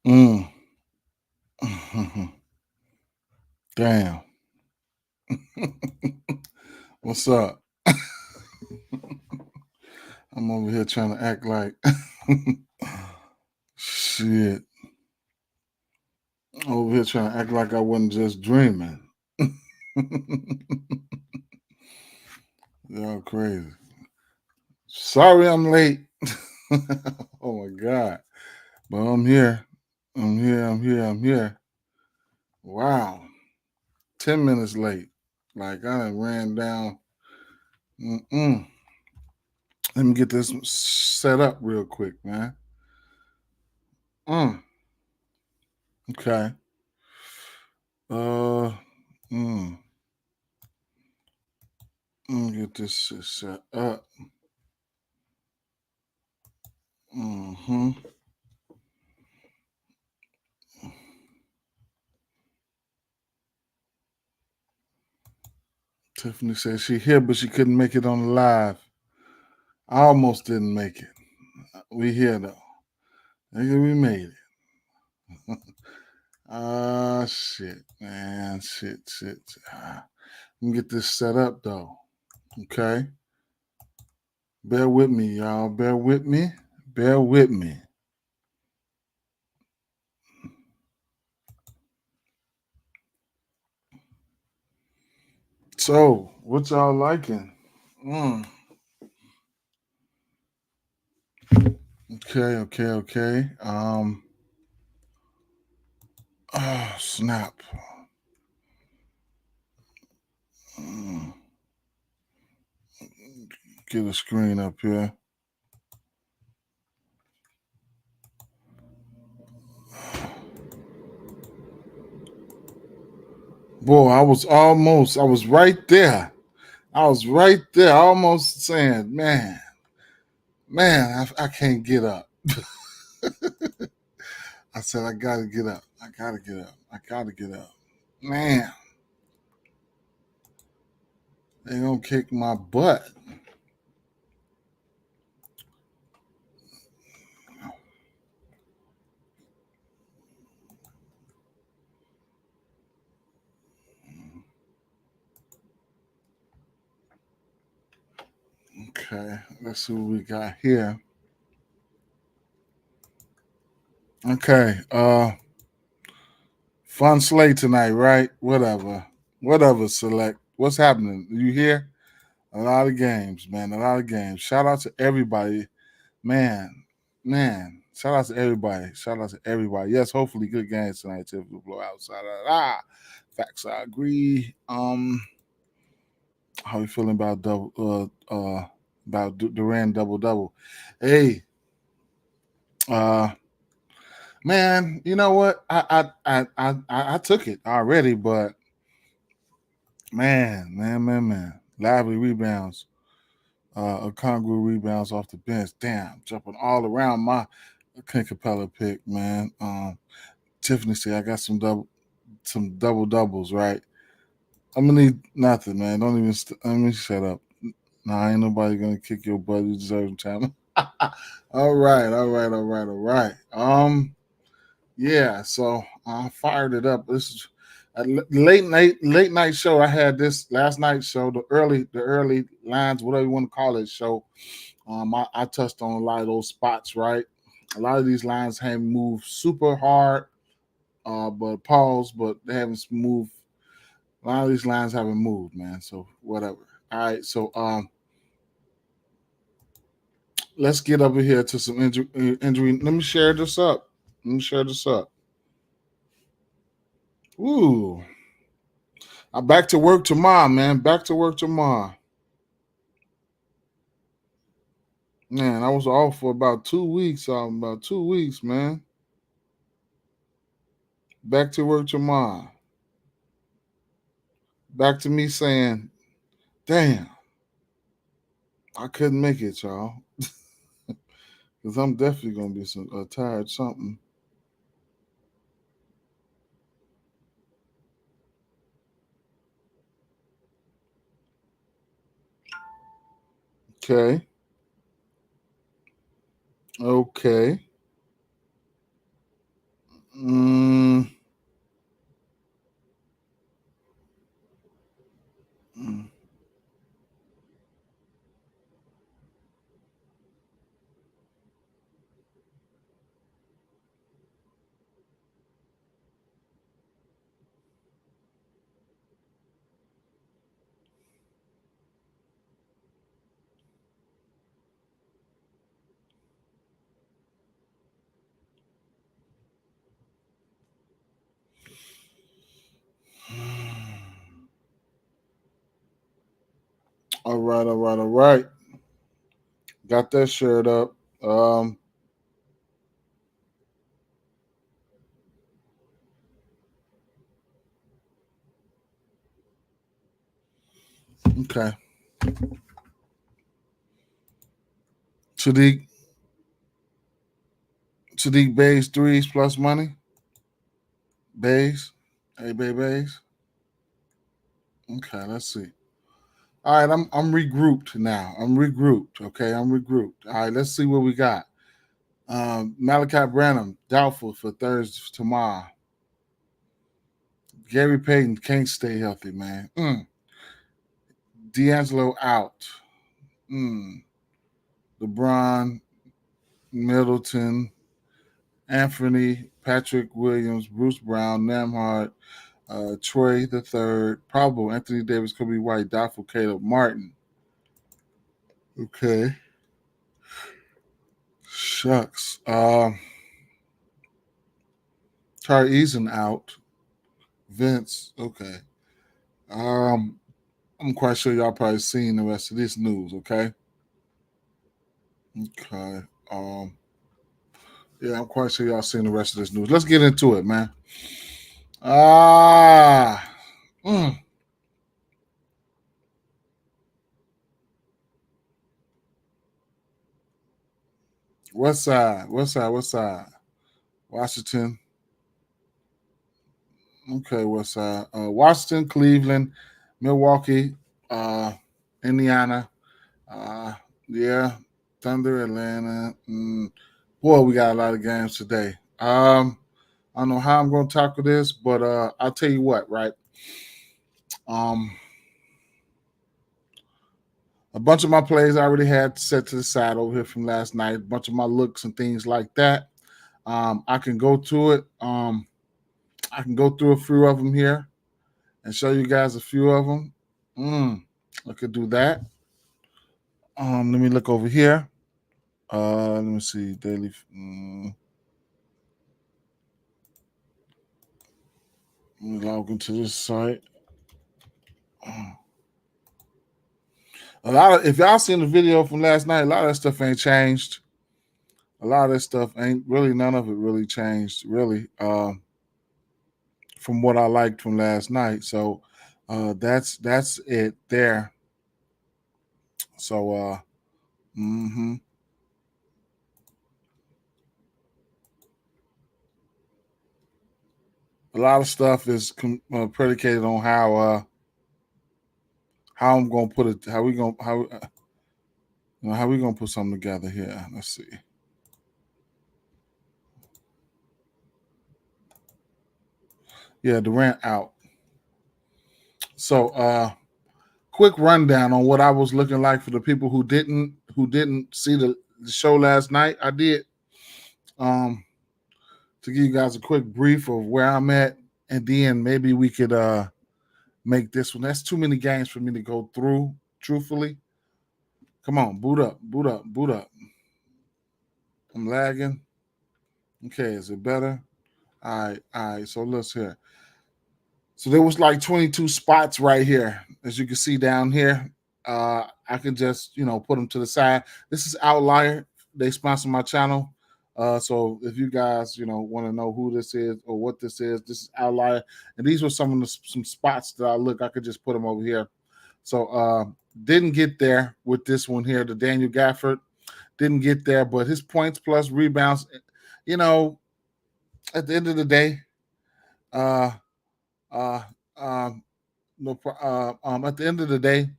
Mm. Damn. What's up? I'm over here trying to act like shit. Over here trying to act like I wasn't just dreaming. Y'all crazy. Sorry I'm late. Oh my God. But I'm here. I'm here. Wow. 10 minutes late. Like I done ran down. Mm-mm. Let me get this set up real quick, man. Mm. Okay. Uh mm. Let me get this shit set up. Mm-hmm. Tiffany said she here, but she couldn't make it on the live. I almost didn't make it. We here though. Nigga, we made it. Shit, man. Shit. Let me get this set up though. Okay. Bear with me, y'all. Bear with me. Bear with me. So, what y'all liking? Mm. Okay. Oh, snap. Mm. Get a screen up here. Boy, I was right there. Almost saying, man, I can't get up. I said, I gotta get up. I gotta get up. Man, they gonna kick my butt. Okay, let's see what we got here. Okay, fun slate tonight, right? Whatever. Select. What's happening? You here? A lot of games, man. A lot of games. Shout out to everybody, man. Shout out to everybody. Yes, hopefully good games tonight. Typical blowouts. Facts. I agree. How you feeling about Durant double? Hey, uh, man. You know what? I took it already, but man. Lively rebounds. Congru rebounds off the bench. Damn, jumping all around my Clint Capella pick, man. Tiffany said I got some double doubles, right? I'm gonna need nothing, man. Don't even. Let me shut up. Nah, ain't nobody gonna kick your butt. You deserve time. All right. Yeah. So I fired it up. This is a late night show. I had this last night show, the early lines, whatever you want to call it, show. I touched on a lot of those spots, right? A lot of these lines haven't moved super hard, but they haven't moved. A lot of these lines haven't moved, man. So whatever. All right, so let's get over here to some injury. Let me share this up. Ooh, I'm back to work tomorrow, man. Back to work tomorrow. Man, I was off for about 2 weeks. About 2 weeks, man. Back to work tomorrow. Back to me saying, "Damn, I couldn't make it, y'all." Because I'm definitely gonna be tired something. Okay. Okay. All right, all right, all right. Got that shirt up. Okay. Sadiq Sadiq Bays threes plus money. Bays. Hey, Bays. Okay, let's see. All right, I'm regrouped now. I'm regrouped. Okay, I'm regrouped. All right, let's see what we got. Malachi Branham doubtful for Thursday tomorrow. Gary Payton can't stay healthy, man. D'Angelo out. LeBron, Middleton, Anthony, Patrick Williams, Bruce Brown, Nemhard, Troy the third, probable Anthony Davis, Kobe White, doubtful Caleb Martin. Okay. Shucks. Tari Eason out. Vince. Okay. I'm quite sure y'all probably seen the rest of this news. Okay. Okay. Yeah, I'm quite sure y'all seen the rest of this news. Let's get into it, man. Ah. Mm. West side? Washington. Okay, West side. Washington, Cleveland, Milwaukee, uh, Indiana. Uh, yeah, Thunder, Atlanta. Boy, we got a lot of games today. I don't know how I'm going to tackle this, but I'll tell you what, right? Um, a bunch of my plays I already had set to the side over here from last night. A bunch of my looks and things like that. I can go to it. I can go through a few of them here and show you guys a few of them. I could do that. Let me look over here. Let me see. Daily. Let me log into this site. A lot of, if y'all seen the video from last night, a lot of that stuff ain't changed. A lot of that stuff ain't really, none of it really changed, really, from what I liked from last night. So that's it there. So a lot of stuff is predicated on how I'm gonna put it, how we gonna how we gonna put something together here. Let's see. Yeah, Durant out. So quick rundown on what I was looking like for the people who didn't see the show last night. I did. To give you guys a quick brief of where I'm at, and then maybe we could make this one. That's too many games for me to go through, truthfully. Come on, boot up, boot up, boot up. I'm lagging. Okay, is it better? All right. So let's hear. So there was like 22 spots right here, as you can see down here. I can just put them to the side. This is Outlier. They sponsor my channel. So if you guys want to know who this is or what this is Outlier. And these were some spots that I could just put them over here. So didn't get there with this one here. The Daniel Gafford didn't get there, but his points plus rebounds. At the end of the day, uh, uh, at the end of the day,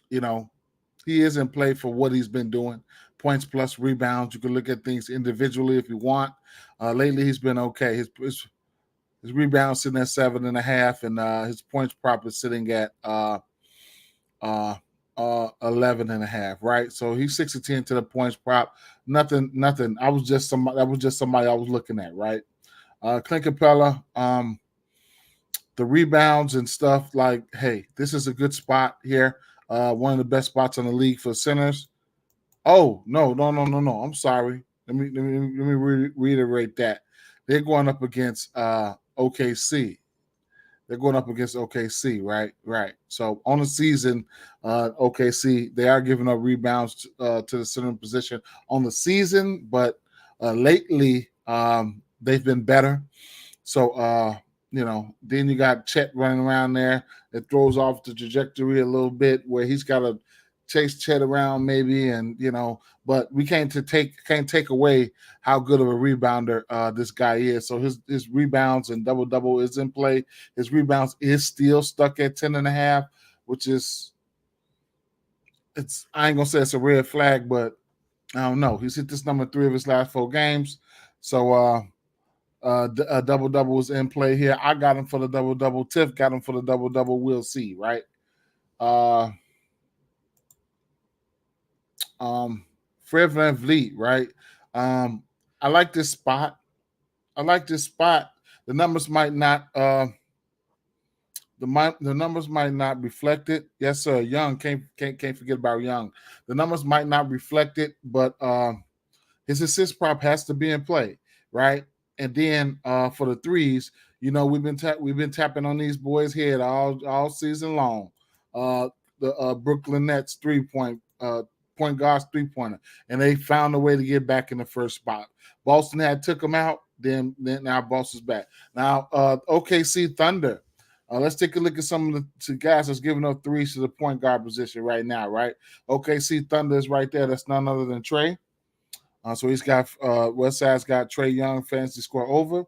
he is in play for what he's been doing. Points plus rebounds. You can look at things individually if you want. Lately, he's been okay. His rebounds sitting at 7.5, and his points prop is sitting at 11.5. Right, so he's 6-10 to the points prop. Nothing. That was just somebody I was looking at. Right, Clint Capella. The rebounds and stuff, like, hey, this is a good spot here. One of the best spots in the league for centers. Oh, no. I'm sorry. Let me reiterate that. They're going up against OKC. they're going up against OKC, right? Right. So on the season, OKC, they are giving up rebounds to the center position on the season, but lately they've been better. So, then you got Chet running around there. It throws off the trajectory a little bit where he's got to chase Chet around maybe, and but we can't take away how good of a rebounder this guy is. So his rebounds and double is in play. His rebounds is still stuck at 10.5, which is I ain't gonna say it's a red flag, but I don't know. He's hit this number 3 of his last 4 games. So double is in play here. I got him for the double. Tiff got him for the double. We'll see, right? Fred VanVleet, right? I like this spot. The numbers might not the numbers might not reflect it. Yes, sir. Young can't forget about Young. The numbers might not reflect it, but his assist prop has to be in play, right? And then for the threes, we've been tapping on these boys' head all season long. The Brooklyn Nets point guards 3-pointer, and they found a way to get back in the first spot. Boston had took them out, then now Boston's back. Now OKC Thunder. Let's take a look at some of the guys that's giving up threes to the point guard position right now, right? OKC Thunder is right there. That's none other than Trey. So he's got Westside's got Trey Young fantasy score over.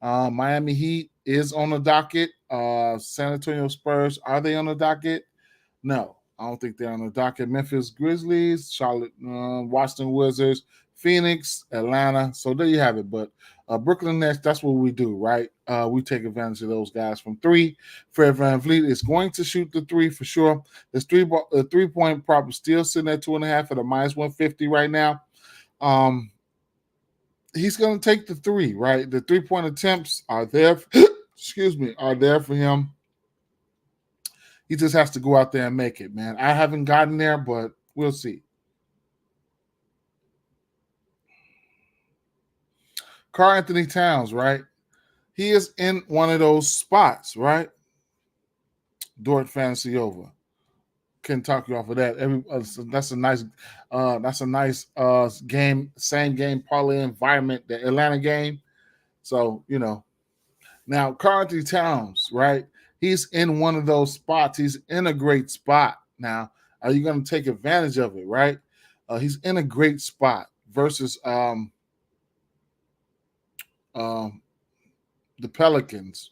Miami Heat is on the docket. San Antonio Spurs, are they on the docket? No, I don't think they're on the docket. Memphis Grizzlies, Charlotte, Washington Wizards, Phoenix, Atlanta. So there you have it. But Brooklyn Nets, that's what we do, right? We take advantage of those guys from 3. Fred VanVleet is going to shoot the 3 for sure. His 3-point prop is still sitting at 2.5 at a -150 right now. He's going to take the 3, right? The 3-point attempts are there. Are there for him. He just has to go out there and make it, man. I haven't gotten there, but we'll see. Karl-Anthony Towns, right? He is in one of those spots, right? Dort fantasy over. Can talk you off of that. That's a nice game, same game parlay environment, the Atlanta game. So now Karl-Anthony Towns, right? He's in one of those spots. He's in a great spot. Now, are you going to take advantage of it, right? He's in a great spot versus the Pelicans.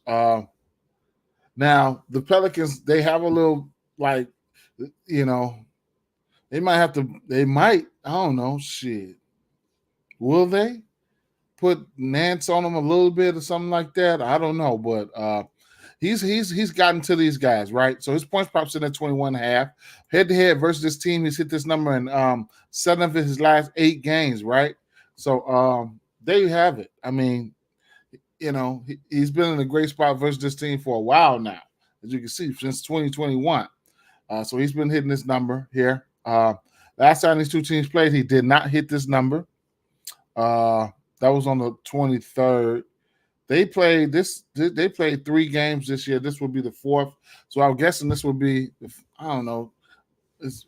Now, the Pelicans, they have a little they might, I don't know, shit. Will they put Nance on them a little bit or something like that? I don't know, but he's gotten to these guys, right? So his points props in at 21.5. Head-to-head versus this team, he's hit this number in 7 of his last 8 games, right? So there you have it. I mean, he's been in a great spot versus this team for a while now, as you can see, since 2021. So he's been hitting this number here. Last time these two teams played, he did not hit this number. That was on the 23rd. They played 3 games this year. This will be the 4th. So I'm guessing this will be, I don't know. This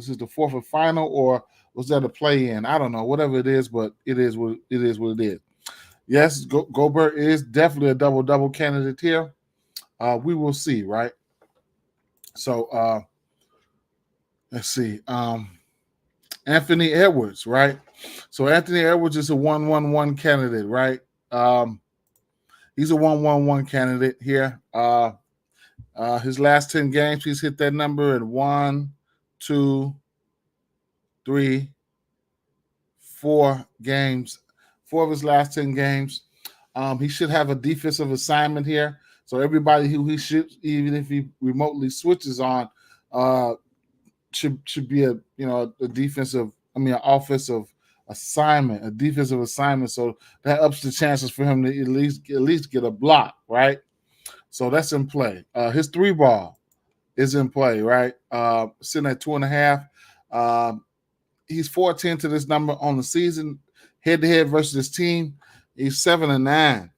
is the 4th or final, or was that a play-in? I don't know. Whatever it is, but it is what it is. Yes, Gobert is definitely a double candidate here. We will see, right? So let's see. Anthony Edwards, right? So Anthony Edwards is a 1-1-1 candidate, right? He's a 1-1-1 candidate here. His last 10 games, he's hit that number in 1, 2, 3, 4 games. 4 of his last 10 games. He should have a defensive assignment here. So everybody who he shoots, even if he remotely switches on, should be an offensive assignment, a defensive assignment. So that ups the chances for him to at least get a block, right? So that's in play. His 3 ball is in play, right? Sitting at 2.5. He's 4-10 to this number on the season. Head-to-head versus his team, he's 7-9.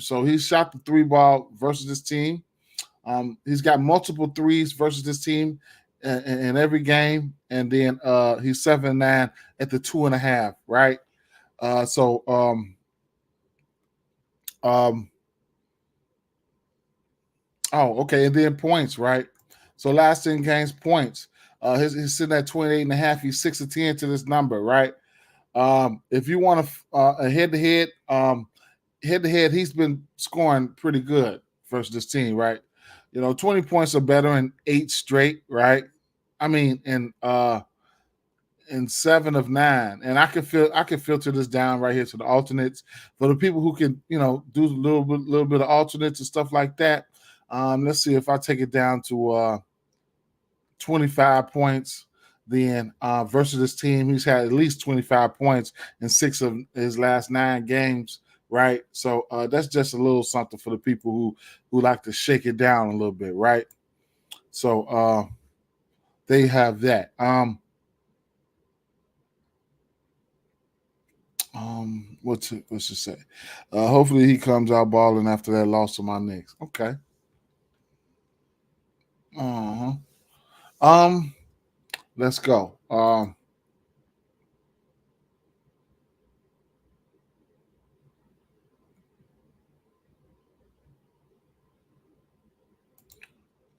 So he shot the three ball versus this team. He's got multiple threes versus this team in every game, and then he's 7-9 at the 2.5. Right. So um, oh, okay, and then points, right? So last 10 games points. He's sitting at 28.5. He's 6 of 10 to this number, right? If you want a head to head, he's been scoring pretty good versus this team, right? 20 points or better in 8 straight, right? I mean, in 7 of 9, and I can filter this down right here to the alternates for the people who can do a little bit of alternates and stuff like that. Let's see if I take it down to 25 points. Then versus this team, he's had at least 25 points in 6 of his last 9 games, right? So that's just a little something for the people who like to shake it down a little bit, right? So they have that. What's it say? Hopefully he comes out balling after that loss to my Knicks. Okay. Uh-huh. Let's go.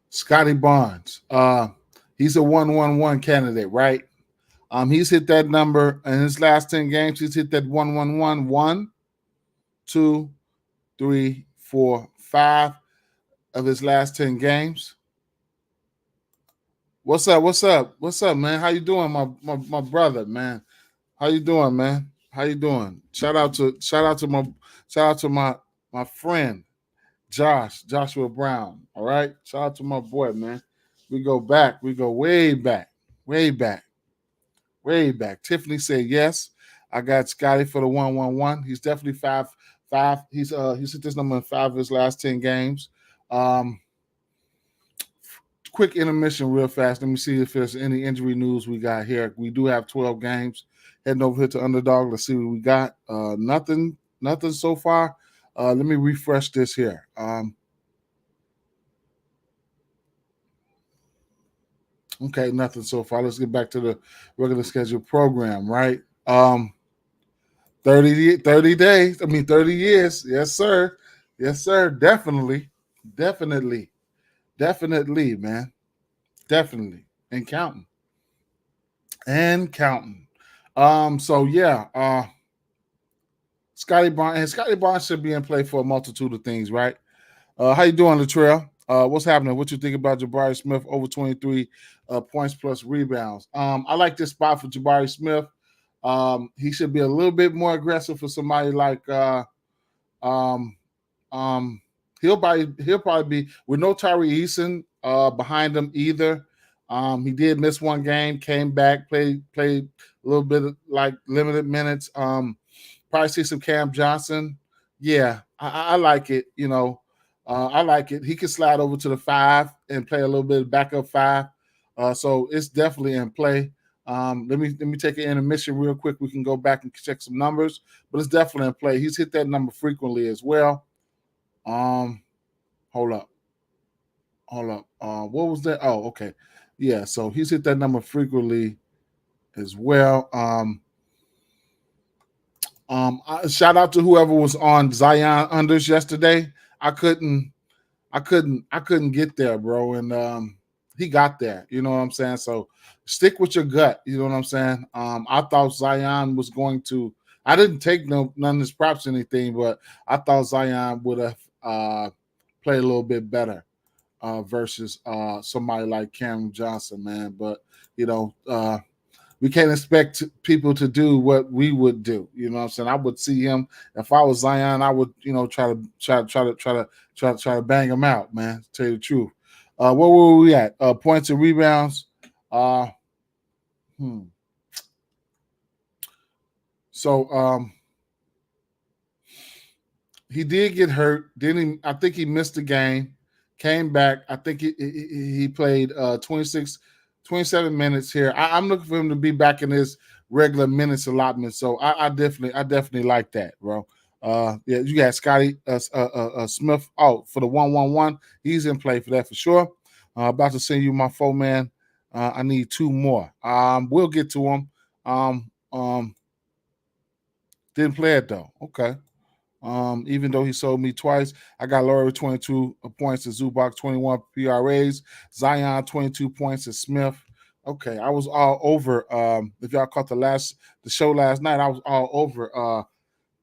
Scotty Barnes. He's a 1-1-1 candidate, right? He's hit that number in his last 10 games. He's hit that 1-1-1, 1, 2, 3, 4, 5 of his last 10 games. What's up? What's up? What's up, man? How you doing, my brother, man? How you doing, man? How you doing? Shout out to my friend Joshua Brown. All right. Shout out to my boy, man. We go back. We go way back. Way back. Way back. Tiffany said yes. I got Scotty for the 1-1-1. He's definitely 5-5. He's hit this number in 5 of his last 10 games. Quick intermission real fast. Let me see if there's any injury news we got here. We do have 12 games. Heading over here to Underdog. Let's see what we got. Nothing so far. Let me refresh this here. Okay, nothing so far. Let's get back to the regular scheduled program, right? 30 days. I mean, 30 years. Yes, sir. Yes, sir. Definitely, man. Definitely. And counting. So yeah, Scotty Barnes should be in play for a multitude of things, right? How you doing, Latrell? What's happening? What you think about Jabari Smith over 23 points plus rebounds? I like this spot for Jabari Smith. He should be a little bit more aggressive for somebody like um, he'll probably be with no Tyree Eason behind him either. He did miss one game, came back, played a little bit of, like limited minutes. Probably see some Cam Johnson. Yeah, I like it. I like it. He can slide over to the 5 and play a little bit of backup 5. So it's definitely in play. Let me take an intermission real quick. We can go back and check some numbers, but it's definitely in play. He's hit that number frequently as well. Hold up. What was that? Oh, okay. Yeah, so he's hit that number frequently as well. Shout out to whoever was on Zion unders yesterday. I couldn't get there, bro, and he got there. You know what I'm saying? So stick with your gut. You know what I'm saying? I thought Zion was going to. I didn't take none of his props or anything, but I thought Zion would have played a little bit better versus somebody like Cam Johnson, man. But we can't expect people to do what we would do. You know what I'm saying? I would see him if I was Zion. I would, try to bang him out, man. To tell you the truth. Where were we at? Points and rebounds. So he did get hurt. I think he missed the game. Came back. I think he played 27 minutes here. I'm looking for him to be back in his regular minutes allotment. So I definitely like that, bro. Yeah, you got Scotty Smith out for the 1-1-1. He's in play for that for sure. About to send you my 4-man. I need 2 more. We'll get to him. Didn't play it though. Okay. Even though he sold me twice, I got Laurie with 22 points and Zubac 21 PRAs, Zion 22 points and Smith. Okay, I was all over. If y'all caught the show last night, I was all over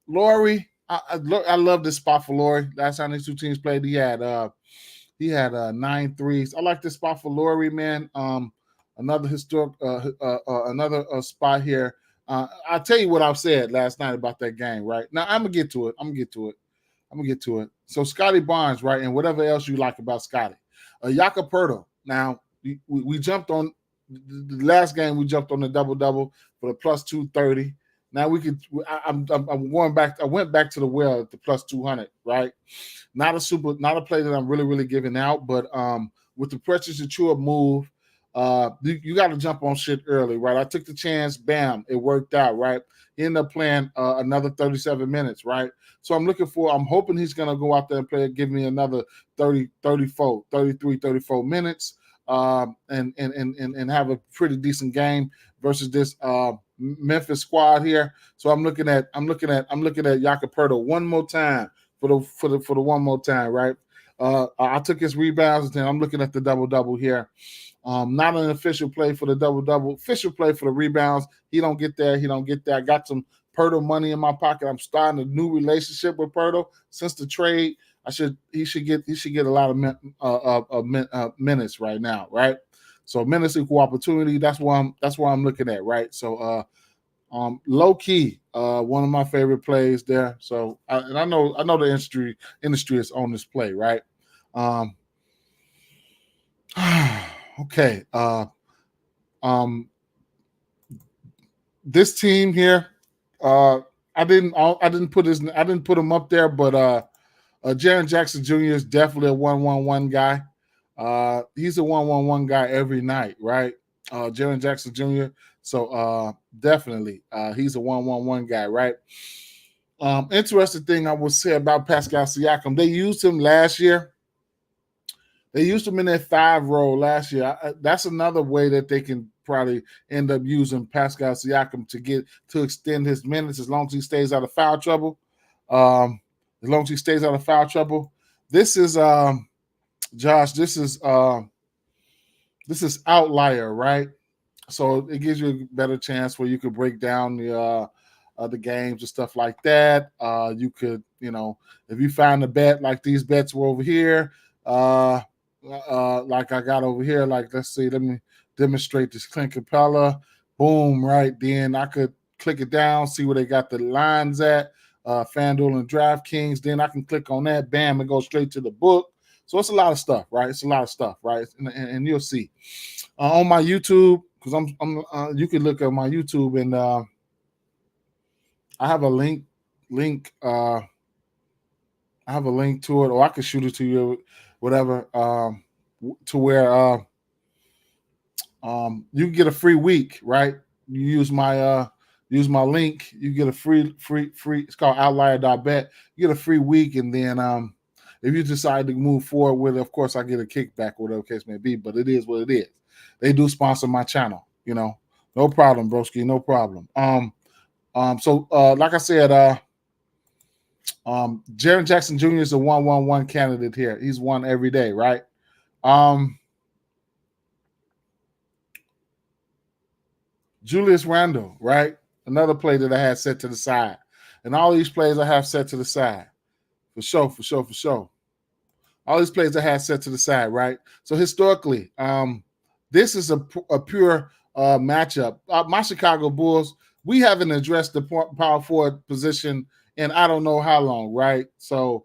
Laurie. I love this spot for Laurie. Last time these two teams played, he had 9 threes. I like this spot for Laurie, man. Another historic, another spot here. I'll tell you what I've said last night about that game. Right now, I'm gonna get to it. So Scotty Barnes, right, and whatever else you like about Scotty, Yakapurto. Now we jumped on the last game. We jumped on the double for the plus 230. Now we could. I'm going back. I went back to the well at the plus 200. Right. Not a play that I'm really giving out, but with the Precious Achua move, you got to jump on shit early, right? I took the chance, bam, it worked out, right? He ended up playing another 37 minutes, right? So I'm hoping he's gonna go out there and give me another 30, 34, 33, 34 minutes, and have a pretty decent game versus this Memphis squad here. So I'm looking at Yakapurto one more time for the one more time, right? I took his rebounds, and I'm looking at the double here. Not an official play for the double. Official play for the rebounds. He don't get there. I got some Pirtle money in my pocket. I'm starting a new relationship with Pirtle since the trade. He should get a lot of minutes right now, right? So minutes equal opportunity. That's why I'm looking at, right? So low key, one of my favorite plays there. So I know the industry is on this play, right? Okay. This team here, I didn't put him up there, but Jaren Jackson Jr. is definitely a 1-1-1 guy. He's a 1-1-1 guy every night, right? Jaren Jackson Jr. So definitely, he's a 1-1-1 guy, right? Interesting thing I will say about Pascal Siakam, they used him last year. They used him in their 5 role last year. That's another way that they can probably end up using Pascal Siakam to extend his minutes as long as he stays out of foul trouble. This is Josh. This is outlier, right? So it gives you a better chance where you could break down the games and stuff like that. You could, if you find a bet like these bets were over here, like I got over here, like let's see, let me demonstrate this Clint Capella. Boom, right? Then I could click it down, see where they got the lines at, FanDuel and DraftKings. Then I can click on that, bam, and go straight to the book. So it's a lot of stuff, right? And you'll see on my YouTube, because you can look at my YouTube, and I have a link. I have a link to it, or I can shoot it to you, whatever, to where you can get a free week, right? You use my link, you get a free. It's called outlier.bet. You get a free week, and then if you decide to move forward with it, of course, I get a kickback, whatever case may be. But it is what it is. They do sponsor my channel, no problem, broski, no problem. So like I said, Jaren Jackson Jr. is a 1-1-1 candidate here. He's one every day, right? Julius Randle, right? Another play that I had set to the side. And all these plays I have set to the side. For sure. All these plays I had set to the side, right? So historically, this is a pure matchup. My Chicago Bulls, we haven't addressed the power forward position in I don't know how long, right? So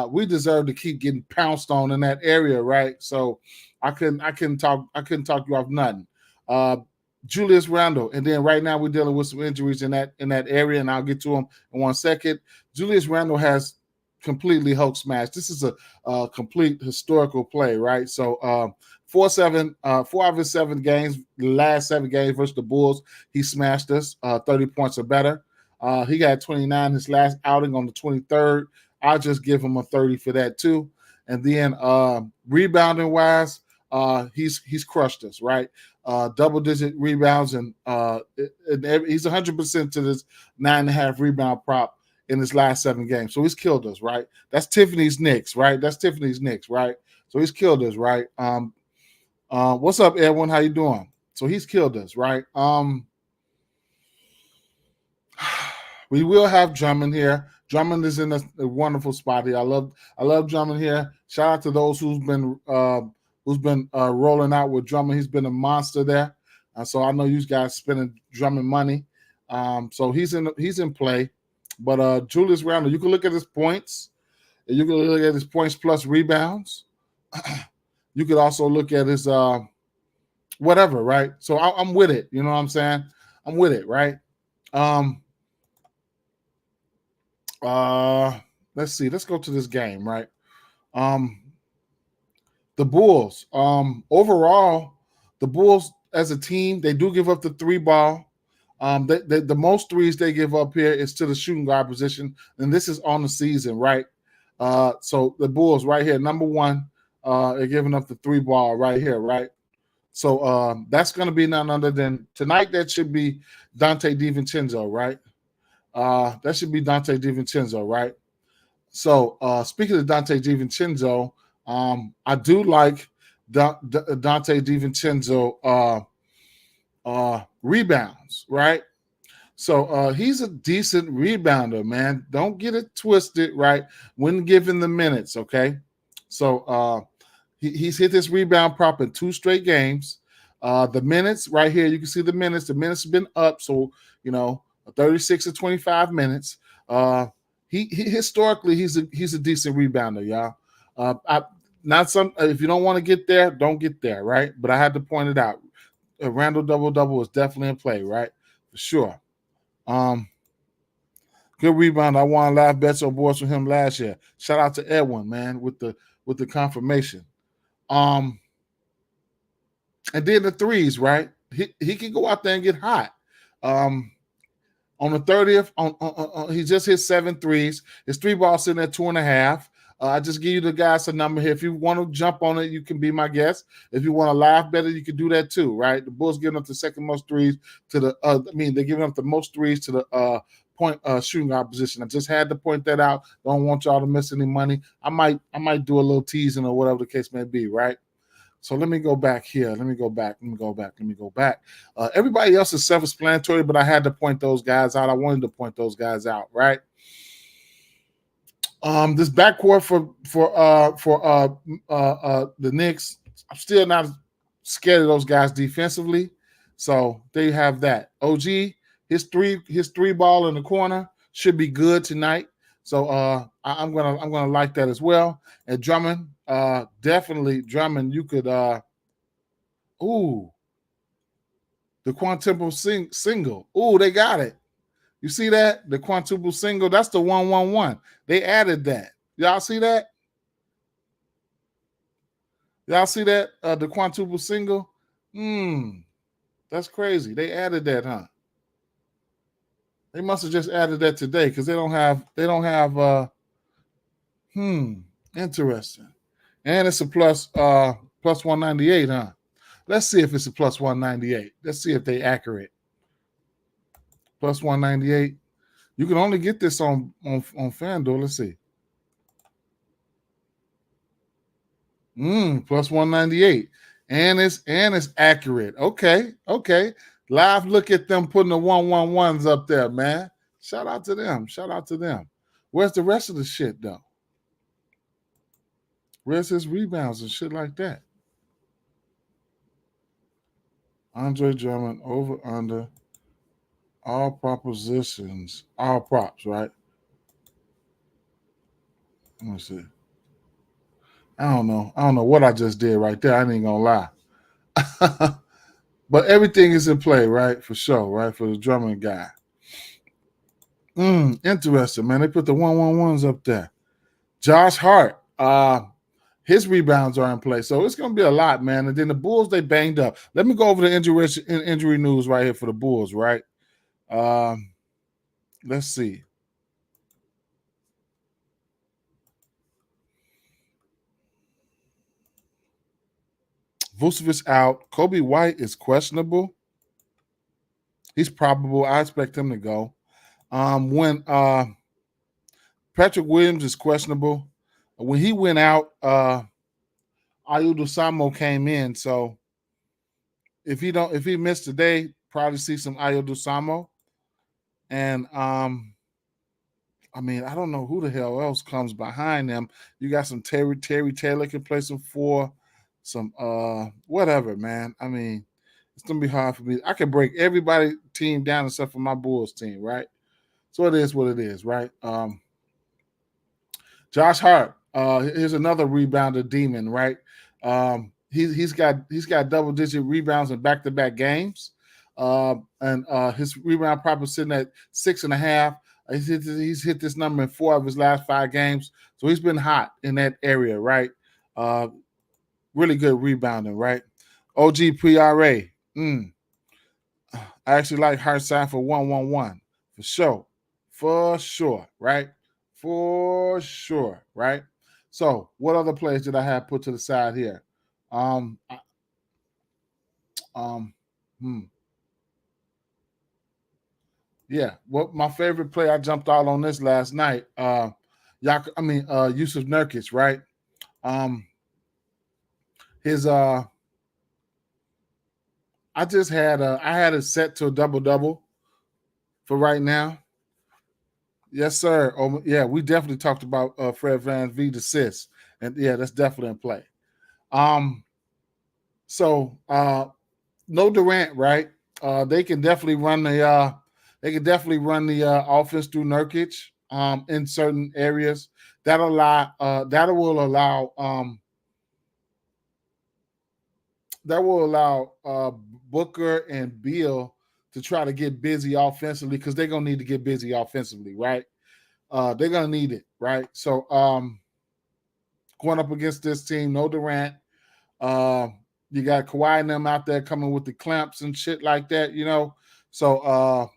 we deserve to keep getting pounced on in that area, right? So I couldn't talk you off nothing. Julius Randle, and then right now we're dealing with some injuries in that area, and I'll get to them in 1 second. Julius Randle has completely Hulk smashed. This is a complete historical play, right? So 4 out of his 7 games, the last 7 games versus the Bulls, he smashed us 30 points or better. He got 29 his last outing on the 23rd. I'll just give him a 30 for that too. And then rebounding wise, he's crushed us, right? Double digit rebounds, and he's 100% to this 9.5 rebound prop in his last 7 games. So he's killed us, right? That's Tiffany's Knicks, right? That's Tiffany's Knicks, right? So he's killed us, right? What's up, Edwin? How you doing? So he's killed us, right? We will have Drummond here. Drummond is in a wonderful spot here. I love Drummond here. Shout out to those who's been rolling out with Drummond. He's been a monster there. So I know you guys spending Drummond money. So he's in play. But Julius Randle, you can look at his points. You can look at his points plus rebounds. You could also look at his whatever, right? So I'm with it. You know what I'm saying? I'm with it, right? Let's see. Let's go to this game, right? The Bulls. Overall, the Bulls as a team, they do give up the 3 ball. The most threes they give up here is to the shooting guard position, and this is on the season, right? So the Bulls right here, number 1, are giving up the 3 ball right here, right? So that's going to be none other than tonight. That should be Dante DiVincenzo, right? That should be Dante DiVincenzo, right? So speaking of Dante DiVincenzo, I do like Dante DiVincenzo rebounds, right? So he's a decent rebounder, man. Don't get it twisted, right? When given the minutes, okay? So he's hit this rebound prop in 2 straight games. The minutes right here, you can see the minutes. The minutes have been up, so 36 to 25 minutes. He historically he's a decent rebounder, y'all. If you don't want to get there, don't get there, right? But I had to point it out. Randall double is definitely in play, right? For sure. Good rebound. I won live bets on boards from him last year. Shout out to Edwin, man, with the confirmation. And then the threes, right? He can go out there and get hot. On the 30th, he just hit 7 threes. His 3 ball sitting at 2.5. I just give you the guys a number here. If you want to jump on it, you can be my guest. If you want to laugh better, you can do that too, right? The Bulls giving up the second most threes to the. They're giving up the most threes to the point shooting guard position. I just had to point that out. Don't want y'all to miss any money. I might do a little teasing or whatever the case may be, right? So let me go back here. Let me go back. Everybody else is self-explanatory, but I had to point those guys out. I wanted to point those guys out, right? This backcourt for the Knicks, I'm still not scared of those guys defensively. So there you have that. OG, his three ball in the corner should be good tonight. So I'm gonna like that as well. And Drummond, definitely Drummond. You could the quintuple single. Ooh, they got it. You see that? The quintuple single. That's the 1-1-1. They added that. Y'all see that? Y'all see that? The quintuple single. That's crazy. They added that, huh? They must have just added that today because they don't have interesting. And it's a plus 198, huh? Let's see if it's a plus 198. Let's see if they accurate. Plus 198. You can only get this on FanDuel. Let's see. Plus 198. And it's accurate. Okay. Live look at them putting the 1-1-1s up there, man. Shout out to them. Where's the rest of the shit, though? Where's his rebounds and shit like that? Andre Drummond over under all propositions, all props, right? Let me see. I don't know what I just did right there. I ain't gonna lie. But everything is in play, right? For sure, right? For the Drummond guy. Interesting, man. They put the 1-1-1s up there. Josh Hart, his rebounds are in play. So it's going to be a lot, man. And then the Bulls, they banged up. Let me go over the injury news right here for the Bulls, right? Let's see. Vucevic out. Kobe White is questionable. He's probable. I expect him to go. When Patrick Williams is questionable. When he went out, Ayu Dosamo came in. So if he missed today, probably see some Ayu Dosamo. And I mean, I don't know who the hell else comes behind them. You got some Terry Taylor can play some four, some whatever, man. I mean, it's gonna be hard for me. I can break everybody team down except for my Bulls team, right? So it is what it is, right? Josh Hart, here's another rebounder demon, right? He's got double digit rebounds in back to back games, and his rebound prop is sitting at 6.5. He's hit this number in 4 of his last 5 games, so he's been hot in that area, right? Uh, really good rebounding, right? OG PRA. I actually like Hart sign for 111 for sure, right? For sure, right? So, what other players did I have put to the side here? Um, um, hmm. Yeah, well, my favorite play I jumped out on this last night. Yusuf Nurkic, right? Um, his I had it set to a double double for right now. Yes, sir. Oh, yeah, we definitely talked about Fred VanVleet assists, and yeah, that's definitely in play. Um, so no Durant, right? They can definitely run the offense through Nurkic in certain areas. That will allow Booker and Beal to try to get busy offensively because they're gonna need to get busy offensively, right? They're gonna need it, right? So going up against this team, no Durant. Uh, you got Kawhi and them out there coming with the clamps and shit like that, you know. So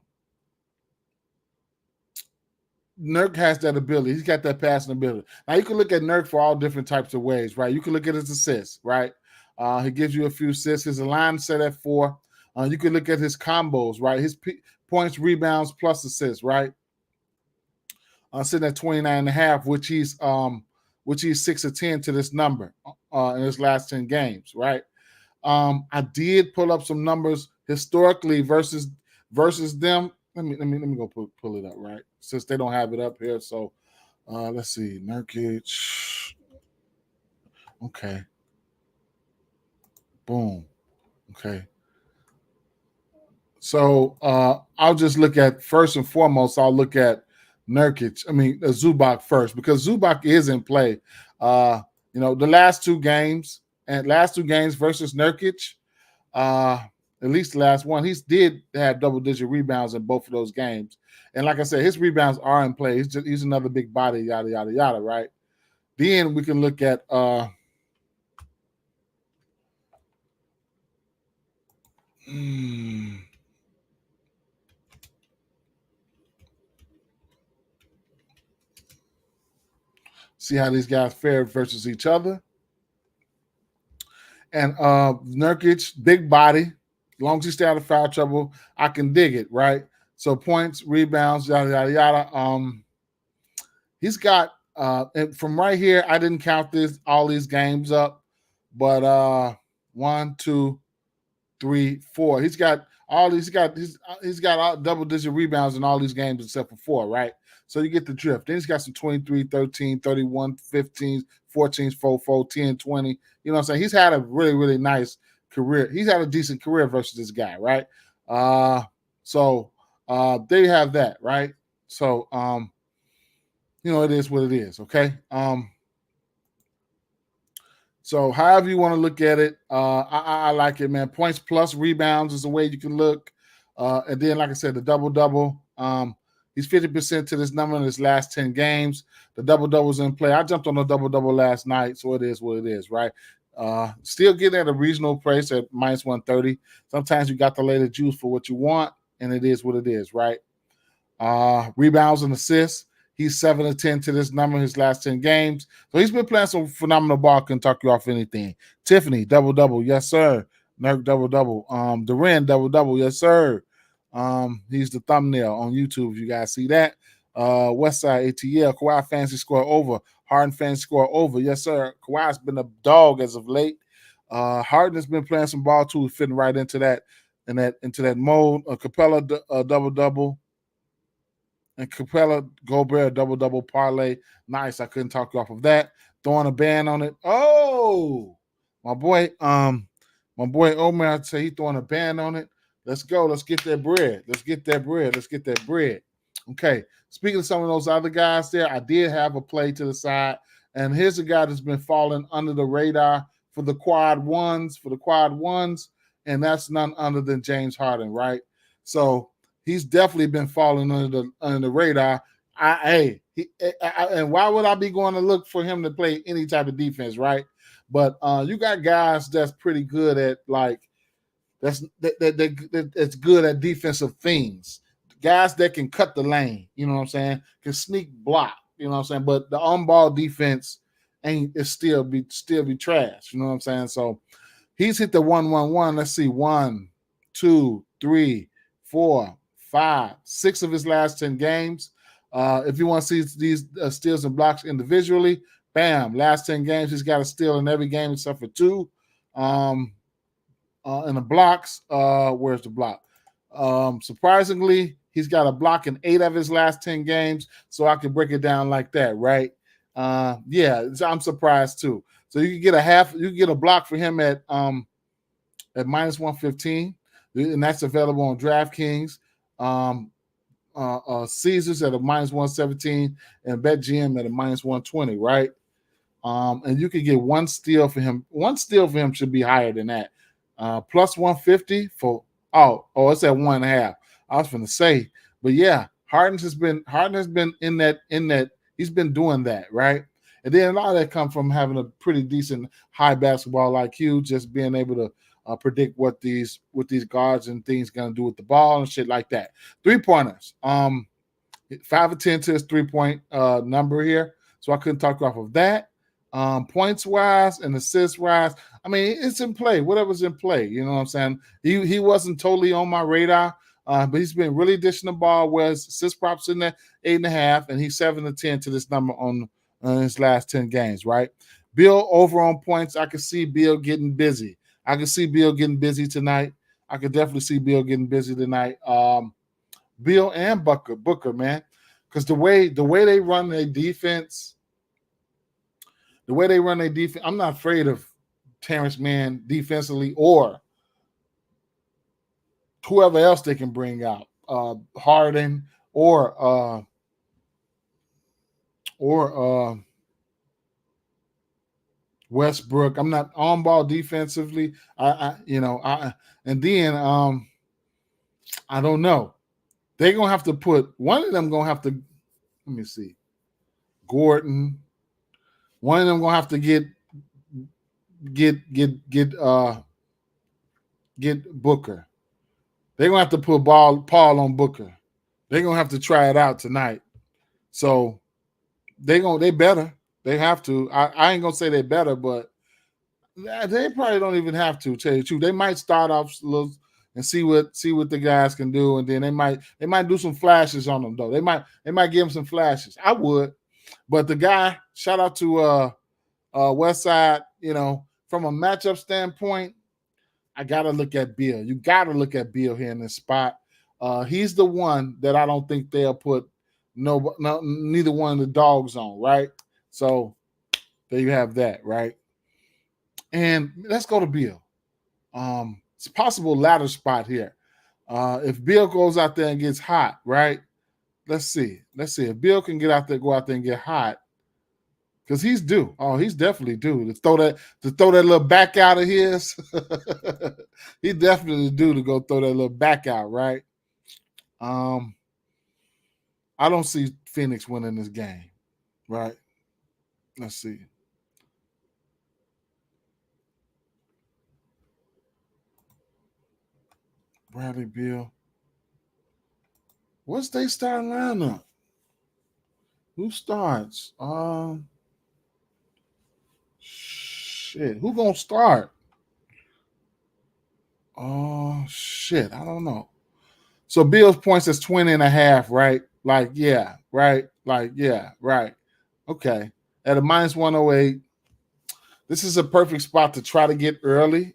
Nurk has that ability. He's got that passing ability. Now you can look at Nurk for all different types of ways, right? You can look at his assists, right? He gives you a few assists. His line set at 4. You can look at his combos, right? His points, rebounds, plus assists, right? Sitting at 29.5, which he's 6 of 10 to this number in his last 10 games, right? I did pull up some numbers historically versus them. Let me go pull it up, right? Since they don't have it up here. So let's see. Nurkic. Okay. Boom. Okay. So I'll just look at first and foremost, I'll look at Zubac first because Zubac is in play. The last two games versus Nurkic, at least the last one, he did have double-digit rebounds in both of those games. And like I said, his rebounds are in play. He's another big body, yada, yada, yada, right? Then we can look at see how these guys fare versus each other. And Nurkic, big body. As long as he stay out of foul trouble, I can dig it, right? So points, rebounds, yada, yada, yada. He's got and from right here, I didn't count all these games up, but 1, 2, 3, 4. He's got all double-digit rebounds in all these games except for 4, right? So you get the drift. Then he's got some 23, 13, 31, 15, 14, 4, 4, 10, 20. You know what I'm saying? He's had a really, really nice career. He's had a decent career versus this guy, right? So there you have that, right? So it is what it is, okay? So however you want to look at it, I like it, man. Points plus rebounds is the way you can look. And then, like I said, the double-double. He's 50% to this number in his last 10 games. The double-double's in play. I jumped on a double-double last night, so it is what it is, right? Still getting at a reasonable price at minus 130. Sometimes you got to lay the juice for what you want, and it is what it is, right? Rebounds and assists. He's 7 of 10 to this number in his last 10 games. So he's been playing some phenomenal ball. Couldn't talk you off anything. Tiffany, double-double. Yes, sir. Nurk, double-double. Duran, double-double. Yes, sir. He's the thumbnail on YouTube. If you guys see that. Westside ATL. Kawhi fantasy score over. Harden fantasy score over. Yes, sir. Kawhi's been a dog as of late. Harden has been playing some ball too, fitting right into that mode. Capella double-double. And Capella, Gobert, double parlay. Nice. I couldn't talk you off of that. Throwing a band on it. Oh, my boy Omar, I'd say he throwing a band on it. Let's go. Let's get that bread. Let's get that bread. Okay. Speaking of some of those other guys there, I did have a play to the side. And here's a guy that's been falling under the radar for the quad ones, and that's none other than James Harden, right? So he's definitely been falling under the radar. And why would I be going to look for him to play any type of defense, right? But you got guys that's pretty good at that's good at defensive things. Guys that can cut the lane, you know what I'm saying? Can sneak block, you know what I'm saying? But the on-ball defense still be trash, you know what I'm saying? So he's hit the 1-1-1. Let's see, 1, 2, 3, 4, 5, 6 of his last 10 games. If you want to see these steals and blocks individually, bam, last 10 games, he's got a steal in every game except for 2. In the blocks, where's the block? Surprisingly, he's got a block in 8 of his last 10 games, so I can break it down like that, right? Yeah, I'm surprised too. So you can get a block for him at minus 115, and that's available on DraftKings. Caesars at a minus 117, and BetGM at a minus 120, right? And you could get one steal for him. One steal for him should be higher than that. Plus 150 for it's at 1.5. I was gonna say, but yeah, Harden has been in that he's been doing that, right? And then a lot of that comes from having a pretty decent high basketball IQ, just being able to predict what these guards and things gonna do with the ball and shit like that. 3-pointers. 5 of 10 to his 3-point number here. So I couldn't talk off of that. Points wise and assists wise, I mean, it's in play. Whatever's in play, you know what I'm saying? He wasn't totally on my radar, but he's been really dishing the ball. Whereas assist props in there 8.5, and he's 7 of 10 to this number on his last 10 games, right? Bill over on points. I could see Bill getting busy. I could see Bill getting busy tonight. I could definitely see Bill getting busy tonight. Bill and Booker, man, because the way they run their defense. I'm not afraid of Terrence Mann defensively or whoever else they can bring out, Harden or Westbrook. I'm not on ball defensively. And then I don't know. They're gonna have to put one of them. Gonna have to. Let me see. Gordon. One of them gonna have to get Booker. They're gonna have to put Paul on Booker. They're gonna have to try it out tonight. So they better. They have to. I ain't gonna say they better, but they probably don't even have to tell you the truth. They might start off slow and see what the guys can do, and then they might do some flashes on them though. They might give them some flashes. I would, but the guy, shout out to Westside. You know, from a matchup standpoint, I gotta look at Bill. You gotta look at Bill here in this spot. He's the one that I don't think they'll put neither one of the dogs on, right? So there you have that, right? And let's go to Bill. It's a possible ladder spot here. If Bill goes out there and gets hot, right? Let's see. If Bill can go out there and get hot, because he's due. Oh, he's definitely due to throw that little back out of his. He definitely due to go throw that little back out, right? I don't see Phoenix winning this game, right? Let's see. Bradley Beal. What's they starting lineup? Who starts? Shit. Who gonna start? Oh shit. I don't know. So Bills points is 20.5, right? Like, yeah, right. Like, yeah, right. Okay. At a minus 108. This is a perfect spot to try to get early.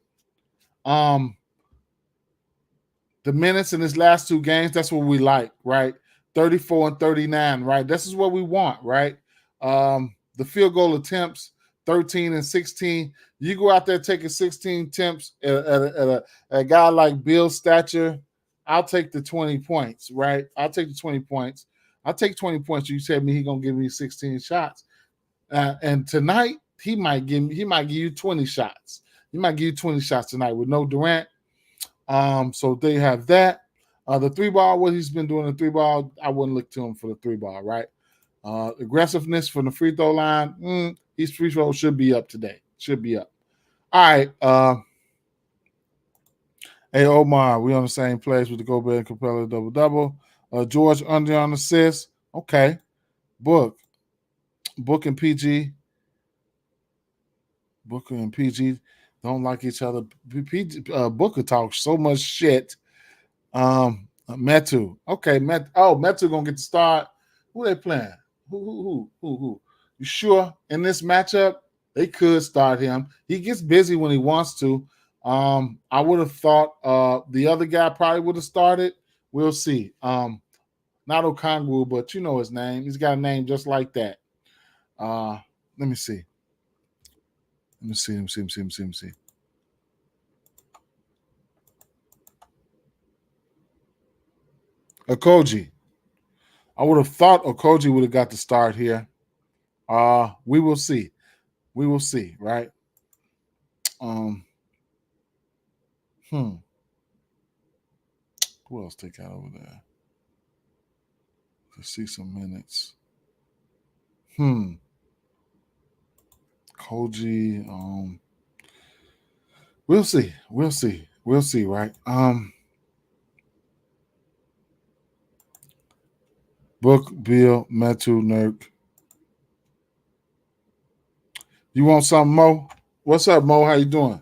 The minutes in his last two games, that's what we like, right? 34 and 39, right? This is what we want, right? The field goal attempts, 13 and 16. You go out there taking 16 attempts at a guy like Bill's stature, I'll take the 20 points, right? I'll take the 20 points. I'll take 20 points. You said me he gonna give me 16 shots. And tonight he might give you 20 shots. He might give you 20 shots tonight with no Durant. So they have that. The three ball, what he's been doing the three ball, I wouldn't look to him for the three ball, right? Aggressiveness from the free throw line, his free throw should be up today. Should be up. All right. Hey Omar, we on the same place with the Gobert and Capella double. George under on assist. Okay. Book and PG. Booker and PG don't like each other. Booker talks so much shit. Metu. Okay, Metu gonna get the start. Who they playing? Who? You sure in this matchup they could start him? He gets busy when he wants to. I would have thought the other guy probably would have started. We'll see. Not Okongwu, but you know his name. He's got a name just like that. Let me see. Let me see. Okoji. I would have thought Okoji would have got the start here. We will see. We will see, right? Who else take out over there? Let's see some minutes. Koji. We'll see. We'll see, right? Book, Bill, Metu, Nurk. You want something, Mo? What's up, Mo? How you doing?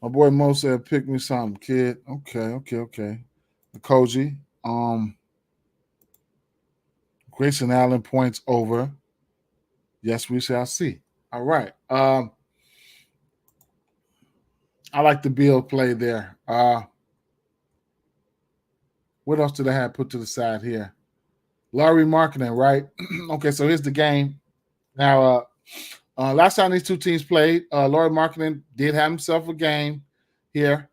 My boy Mo said, "Pick me something, kid." Okay. Koji. Grayson Allen points over. Yes, we shall see. All right. I like the Bill play there. What else did I have put to the side here? Laurie Marketing, right? Okay, so here's the game. Now, last time these two teams played, Laurie Marketing did have himself a game here.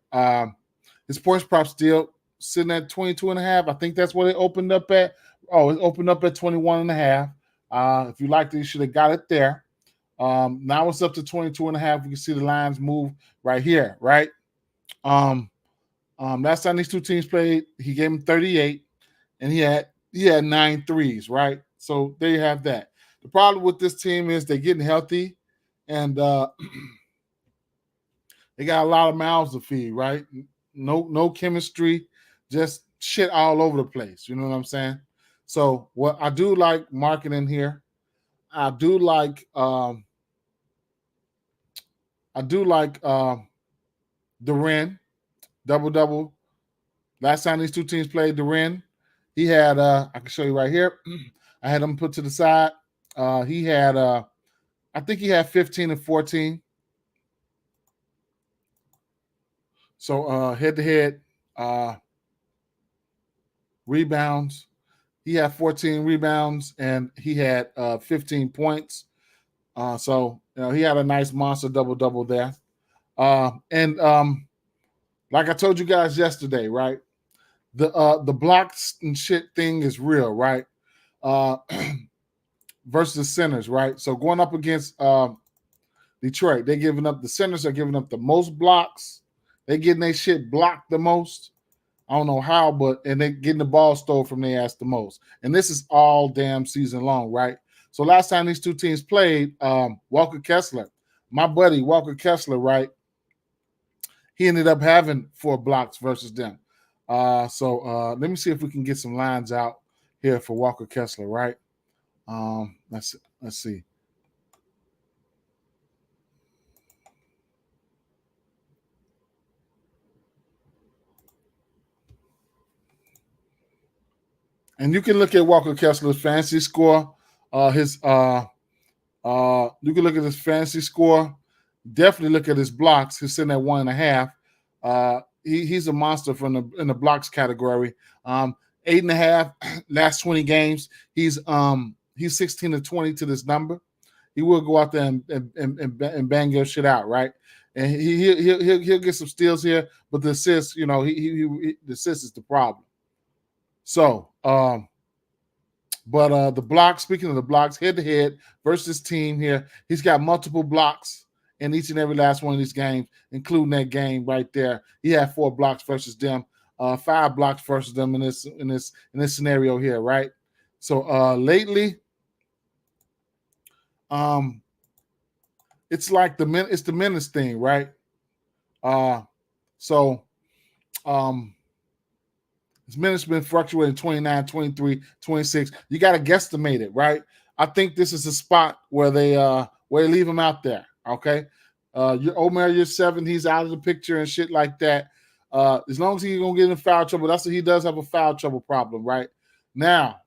His points prop still sitting at 22.5. I think that's what it opened up at. Oh, it opened up at 21.5. If you liked it, you should have got it there. Now it's up to 22.5. You can see the lines move right here, right? Last time these two teams played, he gave him 38, and he had 9 threes, right? So there you have that. The problem with this team is they're getting healthy, and they got a lot of mouths to feed, right? No chemistry, just shit all over the place. You know what I'm saying? So what I do like marketing here, I do like Duren, double. Last time these two teams played, Duren, he had I can show you right here. I had him put to the side. He had I think he had 15 and 14. So head to head rebounds. He had 14 rebounds and he had 15 points. So he had a nice monster double there. And like I told you guys yesterday, right? The blocks and shit thing is real, right? Versus centers, right? So going up against Detroit, the centers are giving up the most blocks. They're getting their shit blocked the most. I don't know how, but and they're getting the ball stole from their ass the most. And this is all damn season long, right? So last time these two teams played, Walker Kessler, my buddy Walker Kessler, right? He ended up having 4 blocks versus them. Let me see if we can get some lines out here for Walker Kessler, right? Let's see. And you can look at Walker Kessler's fantasy score. You can look at his fantasy score. Definitely look at his blocks. He's sitting at 1.5. He's a monster in the blocks category. 8.5 last 20 games. He's 16-20 to this number. He will go out there and bang your shit out, right? And he'll get some steals here, but the assist, the assist is the problem. So, the blocks, speaking of the blocks, head to head versus team here, he's got multiple blocks in each and every last one of these games, including that game right there. He had 4 blocks versus them, 5 blocks versus them in this scenario here, right? So lately, it's like the minutes thing, right? His minutes been fluctuating 29, 23, 26. You got to guesstimate it, right? I think this is a spot where they leave him out there. Okay, Omer, you're 7. He's out of the picture and shit like that. As long as he's gonna get in foul trouble, that's what he does have a foul trouble problem, right? Now,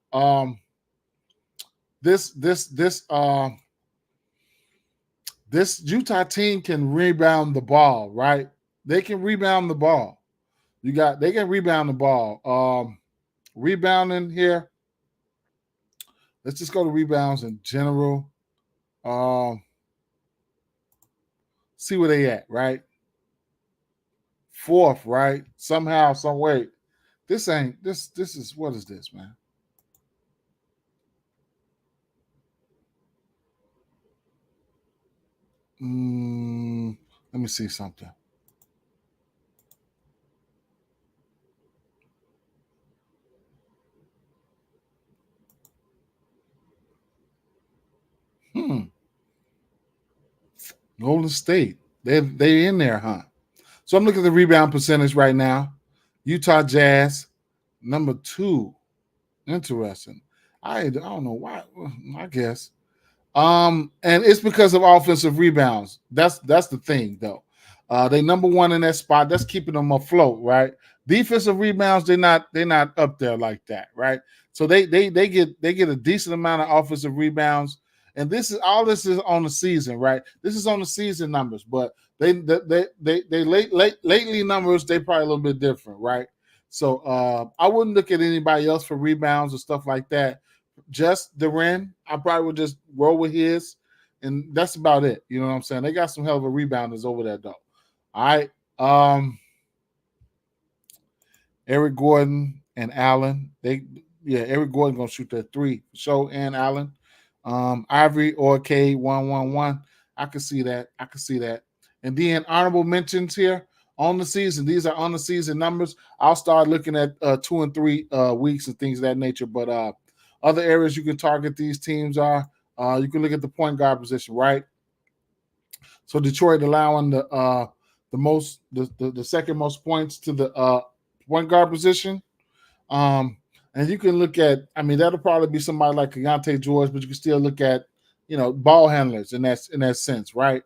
this Utah team can rebound the ball, right? They can rebound the ball. They can rebound the ball. Rebounding here. Let's just go to rebounds in general. See where they at, right? 4th, right? Somehow, some way. This is what is this, man? Let me see something. Golden State. They in there, huh? So I'm looking at the rebound percentage right now. Utah Jazz, number 2. Interesting. I don't know why. I guess. And it's because of offensive rebounds. That's the thing, though. They number 1 in that spot. That's keeping them afloat, right? Defensive rebounds, they're not up there like that, right? So they get a decent amount of offensive rebounds. And this is on the season, right? This is on the season numbers, but they lately numbers, they probably a little bit different, right? So I wouldn't look at anybody else for rebounds or stuff like that. Just Duren, I probably would just roll with his, and that's about it. You know what I'm saying? They got some hell of a rebounders over there, though. All right. Eric Gordon and Allen. Eric Gordon gonna shoot that 3 for sure, and Allen. Ivory or K111. I can see that. And then honorable mentions here on the season. These are on the season numbers. I'll start looking at 2 and 3 weeks and things of that nature. But other areas you can target these teams are you can look at the point guard position, right? So Detroit allowing the second most points to the point guard position. And you can look at, that'll probably be somebody like Keontae George, but you can still look at, ball handlers in that sense, right?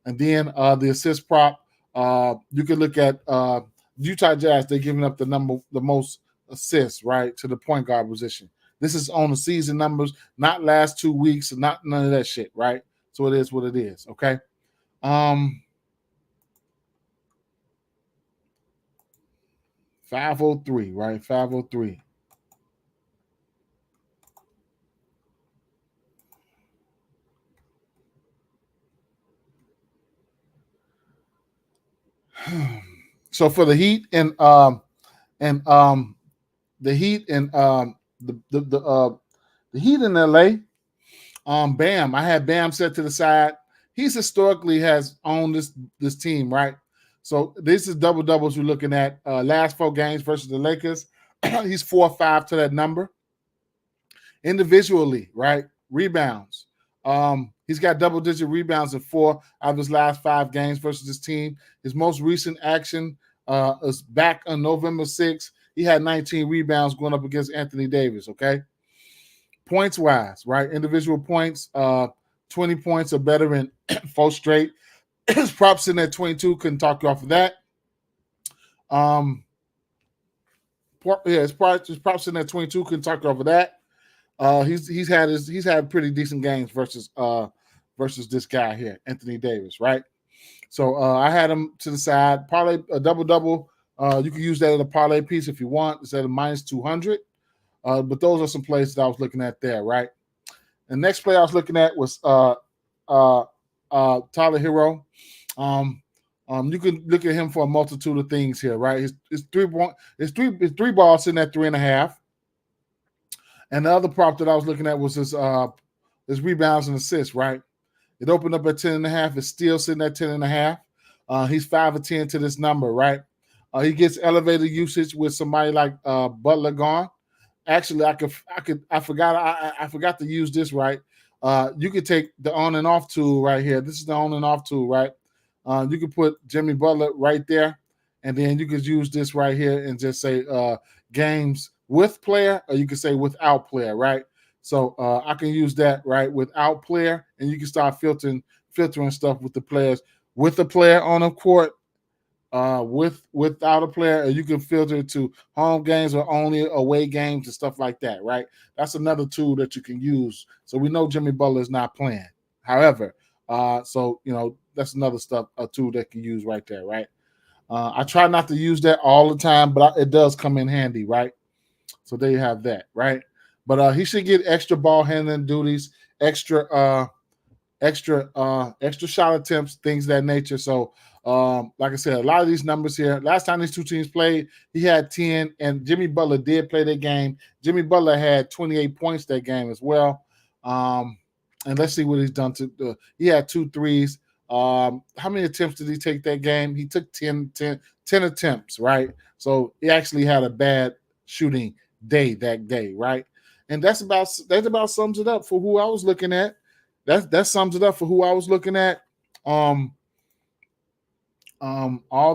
And then the assist prop, you can look at Utah Jazz. They're giving up the most assists, right, to the point guard position. This is on the season numbers, not last 2 weeks, not none of that shit, right? So it is what it is, okay? 503, right? 503. So for the Heat and the Heat and the Heat in LA, Bam. I had Bam set to the side. He's historically has owned this team, right? So this is double doubles we're looking at. Last 4 games versus the Lakers. He's 4-5 to that number. Individually, right? Rebounds. He's got double-digit rebounds in 4 out of his last 5 games versus this team. His most recent action is back on November 6th. He had 19 rebounds going up against Anthony Davis. Okay, points wise, right? Individual points, 20 points or better in 4 straight. His props in at 22. Couldn't talk you off of that. His props in at 22. Couldn't talk you off of that. He's had pretty decent games versus this guy here, Anthony Davis, right? So I had him to the side. Parlay a double. You can use that as a parlay piece if you want. It's at a minus 200. But those are some plays that I was looking at there, right? The next play I was looking at was Tyler Hero. You can look at him for a multitude of things here, right? His three balls sitting at 3.5. And the other prop that I was looking at was his rebounds and assists, right? It opened up at 10.5. It's still sitting at 10.5. He's 5 or 10 to this number, right? He gets elevated usage with somebody like Butler gone. Actually, I forgot to use this, right. You could take the on and off tool right here. This is the on and off tool, right? You could put Jimmy Butler right there, and then you could use this right here and just say games with player, or you could say without player, right? So I can use that right without player, and you can start filtering stuff with the players with the player on the court. Without a player, or you can filter it to home games or only away games and stuff like that, right? That's another tool that you can use. So we know Jimmy Butler is not playing. However, so that's another a tool that can use right there, right? I try not to use that all the time, but it does come in handy, right? So there you have that, right? But he should get extra ball handling duties, extra shot attempts, things of that nature. So, like I said, a lot of these numbers here. Last time these two teams played, he had 10, and Jimmy Butler did play that game. Jimmy Butler had 28 points that game as well. And let's see what he's done he had 2 threes. How many attempts did he take that game? He took 10 attempts, right? So he actually had a bad shooting day that day, right? And that about sums it up for who I was looking at. That sums it up for who I was looking at. All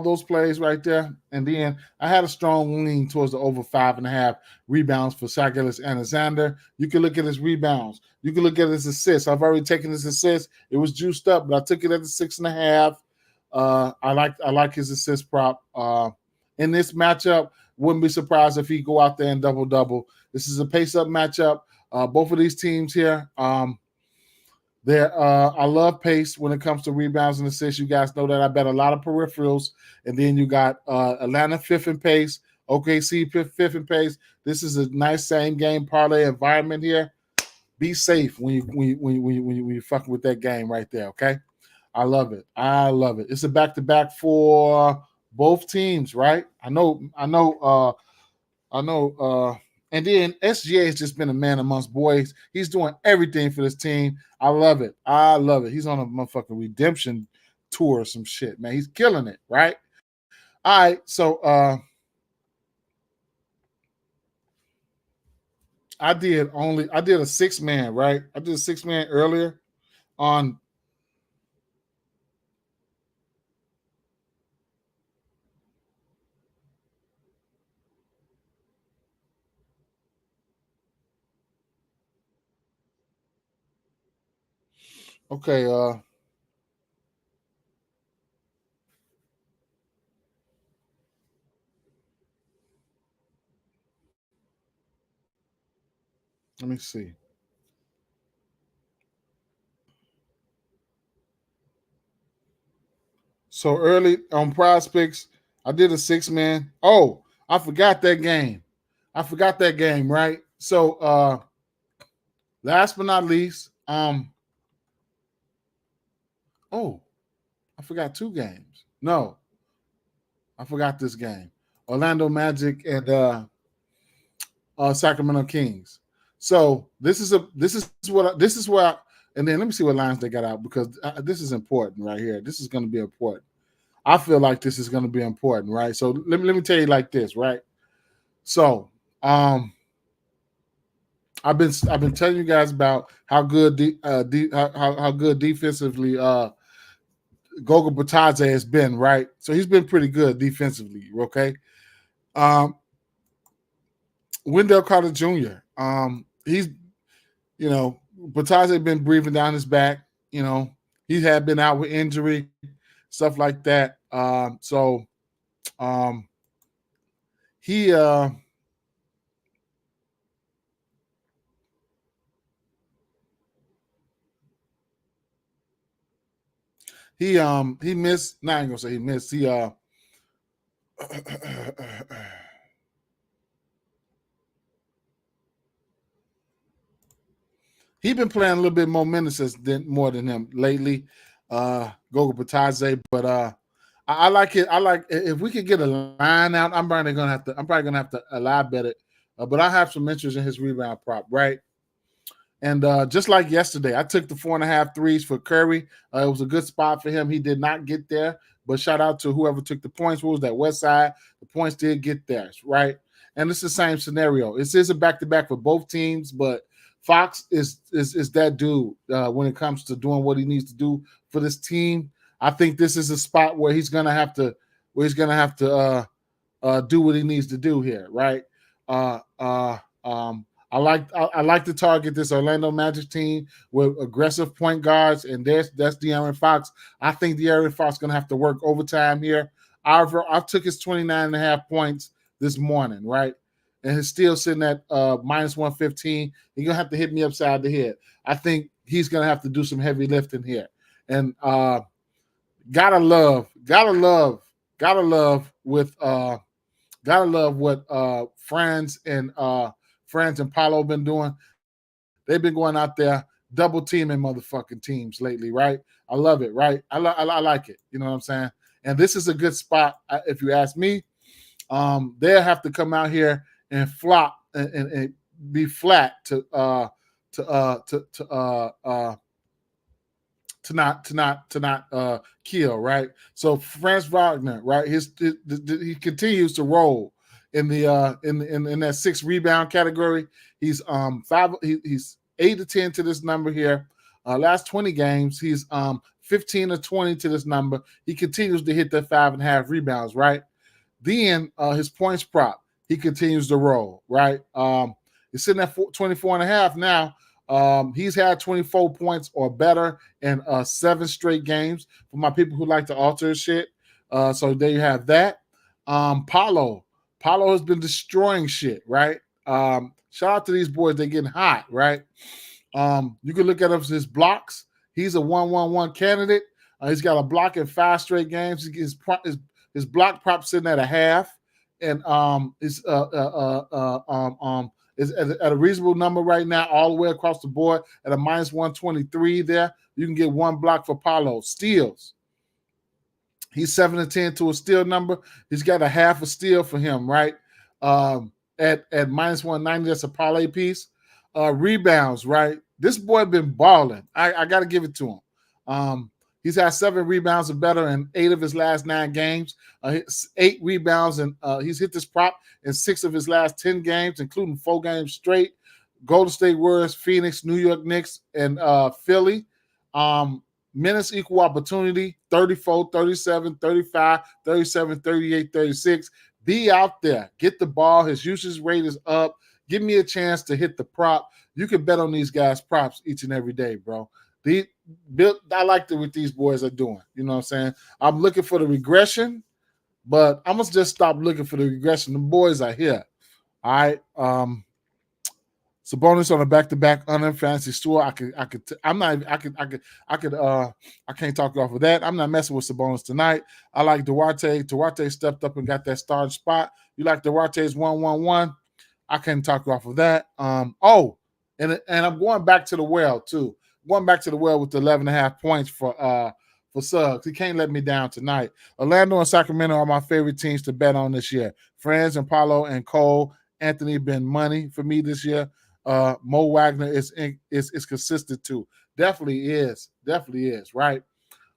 those plays right there. And then I had a strong lean towards the over 5.5 rebounds for Shai Gilgeous-Alexander. You can look at his rebounds. You can look at his assists. I've already taken his assists. It was juiced up, but I took it at the 6.5. I like his assist prop. In this matchup, wouldn't be surprised if he go out there and double. This is a pace-up matchup. Both of these teams here, I love pace when it comes to rebounds and assists. You guys know that I bet a lot of peripherals. And then you got Atlanta 5th in pace, OKC 5th in pace. This is a nice same game parlay environment here. Be safe when you fucking with that game right there, okay? I love it. It's a back-to-back for both teams, right? I know. And then SGA has just been a man amongst boys. He's doing everything for this team. I love it. He's on a motherfucking redemption tour or some shit, man. He's killing it, right? All right, so I did a 6-man, right? I did a 6-man earlier on. Okay, let me see. So early on PrizePicks, I did a 6-man. Oh, I forgot that game. Right? So last but not least, I forgot 2 games. No, I forgot this game. Orlando Magic and Sacramento Kings. So this is what and then let me see what lines they got out, because this is important right here. This is going to be important. I feel like this is going to be important, right? So let me tell you like this, right? So I've been telling you guys about how good how good defensively Goga Batadze has been, right? So he's been pretty good defensively, okay? Wendell Carter Jr. He's Bataze been breathing down his back. He had been out with injury, stuff like that. So um, he he missed. Not gonna say he missed. He been playing a little bit more than him lately. Goga Bataze, but I like it. I like if we could get a line out. I'm probably gonna have to lie bet it. But I have some interest in his rebound prop, right? And just like yesterday, I took the 4.5 threes for Curry. It was a good spot for him. He did not get there, but shout out to whoever took the points. What was that? West Side. The points did get there, right? And it's the same scenario. This is a back-to-back for both teams, but Fox is that dude when it comes to doing what he needs to do for this team. I think this is a spot where he's gonna have to do what he needs to do here, right? Uh, uh, um, I like to target this Orlando Magic team with aggressive point guards, and that's De'Aaron Fox. I think De'Aaron Fox is going to have to work overtime here. I took his 29.5 points this morning, right? And he's still sitting at minus 115. He's going to have to hit me upside the head. I think he's going to have to do some heavy lifting here. And gotta love what Franz and Paulo been doing. They've been going out there double teaming motherfucking teams lately, right? I love it, right? I like it. You know what I'm saying? And this is a good spot, if you ask me. They'll have to come out here and flop and be flat to not kill, right? So Franz Wagner, right? He continues to roll in the in that 6 rebound category. He's he's 8 to 10 to this number here. Last 20 games, he's 15 to 20 to this number. He continues to hit that 5.5 rebounds, right? Then his points prop, he continues to roll, right? He's sitting at 24.5 now. He's had 24 points or better in 7 straight games for my people who like to alter shit. So there you have that. Paulo has been destroying shit, right? Shout out to these boys. They're getting hot, right? You can look at his blocks. He's a 1-1-1 candidate. He's got a block in 5 straight games. His block prop sitting at a half, and is at a reasonable number right now, all the way across the board at a minus 123 there. You can get 1 block for Paulo. Steals. He's 7 to 10 to a steal number. He's got a half a steal for him, right? At minus 190, that's a parlay piece. Rebounds, right? This boy been balling. I got to give it to him. He's had 7 rebounds or better in 8 of his last 9 games. 8 rebounds, and he's hit this prop in 6 of his last 10 games, including 4 games straight. Golden State Warriors, Phoenix, New York Knicks, and Philly. Minutes equal opportunity, 34, 37, 35, 37, 38, 36. Be out there. Get the ball. His usage rate is up. Give me a chance to hit the prop. You can bet on these guys' props each and every day, bro. I like what these boys are doing. You know what I'm saying? I'm looking for the regression, but I'm gonna just stop looking for the regression. The boys are here. All right. Sabonis on a back-to-back under fantasy store. I can't talk off of that. I'm not messing with Sabonis tonight. I like Duarte. Duarte stepped up and got that starting spot. You like Duarte's 1-1-1. I can't talk off of that. And I'm going back to the well too. Going back to the well with the 11.5 points for Suggs. He can't let me down tonight. Orlando and Sacramento are my favorite teams to bet on this year. Franz and Paulo and Cole. Anthony been money for me this year. Mo Wagner is consistent too. Definitely is, right?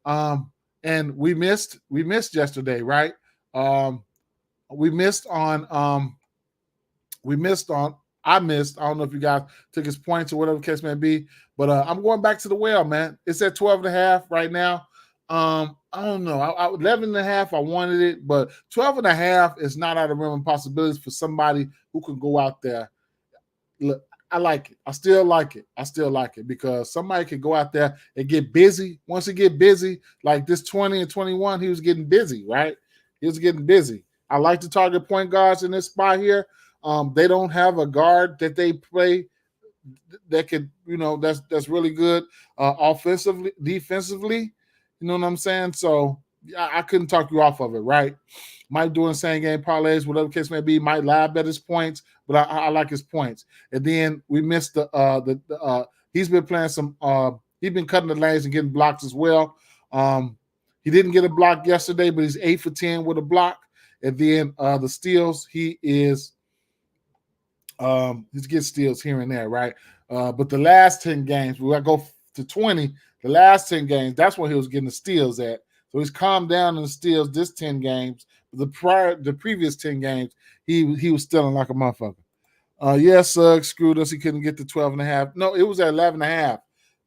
And we missed yesterday, right? I missed. I don't know if you guys took his points or whatever the case may be, but I'm going back to the well, man. It's at 12.5 right now. I don't know. 11 and a half, I wanted it, but 12 and a half is not out of the realm of possibilities for somebody who can go out there. Look, I like it. I still like it. I still like it because somebody could go out there and get busy. Once he get busy, like this 20 and 21, he was getting busy, right? He was getting busy. I like to target point guards in this spot here. They don't have a guard that they play that could, that's really good offensively, defensively. You know what I'm saying? So I couldn't talk you off of it, right? Might do same game parlays, whatever the case may be. Might lie bet his points, but I like his points. And then we missed he's been playing some. He's been cutting the lanes and getting blocks as well. He didn't get a block yesterday, but he's 8 for 10 with a block. And then the steals, he's getting steals here and there, right? But the last 10 games, we go to 20. The last 10 games, that's where he was getting the steals at. So he's calmed down in the steals this 10 games. The previous 10 games, he was stealing like a motherfucker. Yes, screwed us. He couldn't get to 12 and a half. No, it was at 11 and a half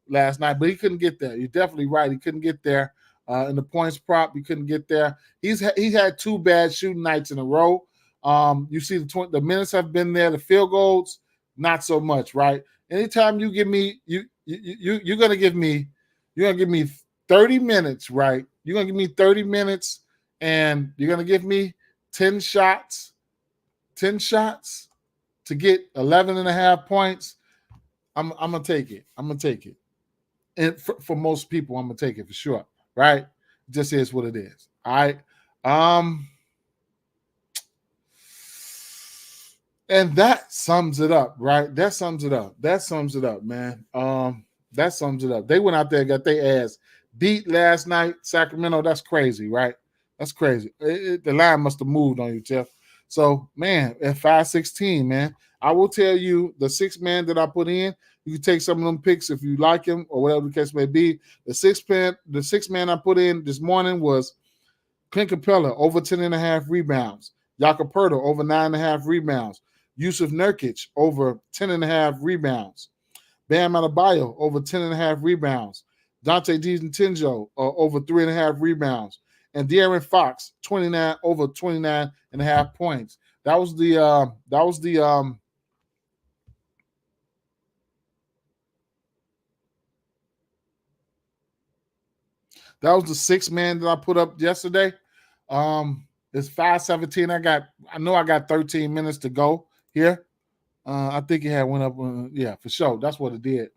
last night, but he couldn't get there. You're definitely right. He couldn't get there. In the points prop, he couldn't get there. He's had 2 bad shooting nights in a row. You see the minutes have been there. The field goals, not so much, right? Anytime you give me you're gonna give me 30 minutes, right? You're gonna give me 30 minutes, and you're gonna give me 10 shots to get 11 and a half points. I'm gonna take it. I'm gonna take it. And for most people, I'm gonna take it for sure, right? It just is what it is. All right. And that sums it up, right? That sums it up, man. That sums it up. They went out there and got their ass beat last night. Sacramento, that's crazy, right? That's crazy. The line must have moved on you, Jeff. So, man, at 5-16, man, I will tell you the 6-man that I put in. You can take some of them picks if you like him or whatever the case may be. The 6-man I put in this morning was Clint Capella over 10.5 rebounds. Jakob over 9.5 rebounds. Yusuf Nurkic over 10.5 rebounds. Bam Adebayo over 10.5 rebounds. Dante DiVincenzo over 3.5 rebounds. And De'Aaron Fox 29 over 29.5 points. That was the 6-man that I put up yesterday. It's 5:17. I know I got 13 minutes to go here. I think it had went up. Yeah, for sure. That's what it did.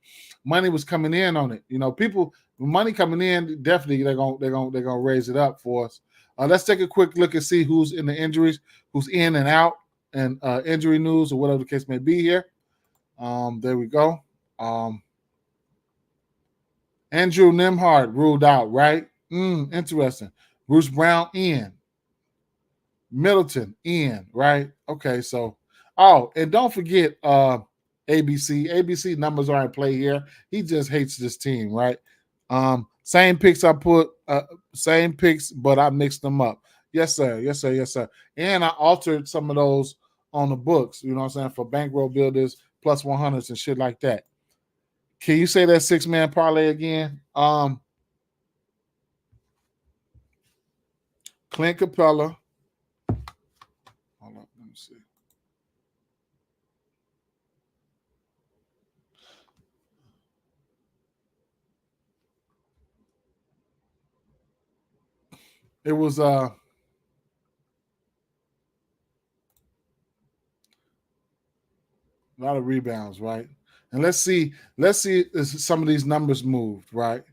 Money was coming in on it. People, money coming in, definitely they're gonna raise it up for us. Let's take a quick look and see who's in the injuries, who's in and out, and injury news or whatever the case may be here. There we go. Andrew Nembhard ruled out, right? Interesting. Bruce Brown in. Middleton in, right? Okay, so and don't forget ABC. ABC numbers are in play here. He just hates this team, right? Same picks I put, same picks, but I mixed them up. Yes, sir. Yes, sir. Yes, sir. And I altered some of those on the books, you know what I'm saying, for bankroll builders, plus 100s and shit like that. Can you say that 6-man parlay again? Clint Capella. Hold on, let me see. It was a lot of rebounds, right? And let's see if some of these numbers moved, right?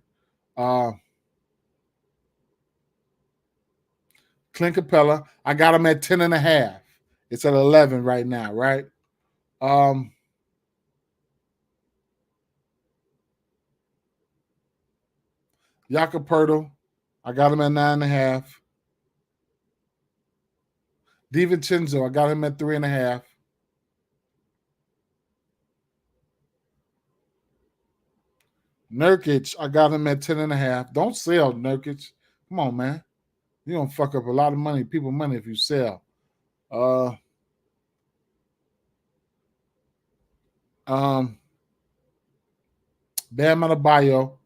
Clint Capella, I got him at 10.5. It's at 11 right now, right? Jakob Poeltl, I got him at 9.5. DiVincenzo, I got him at 3.5. Nurkic, I got him at 10.5. Don't sell Nurkic. Come on, man. You're gonna fuck up a lot of money, people money if you sell. Bam Adebayo,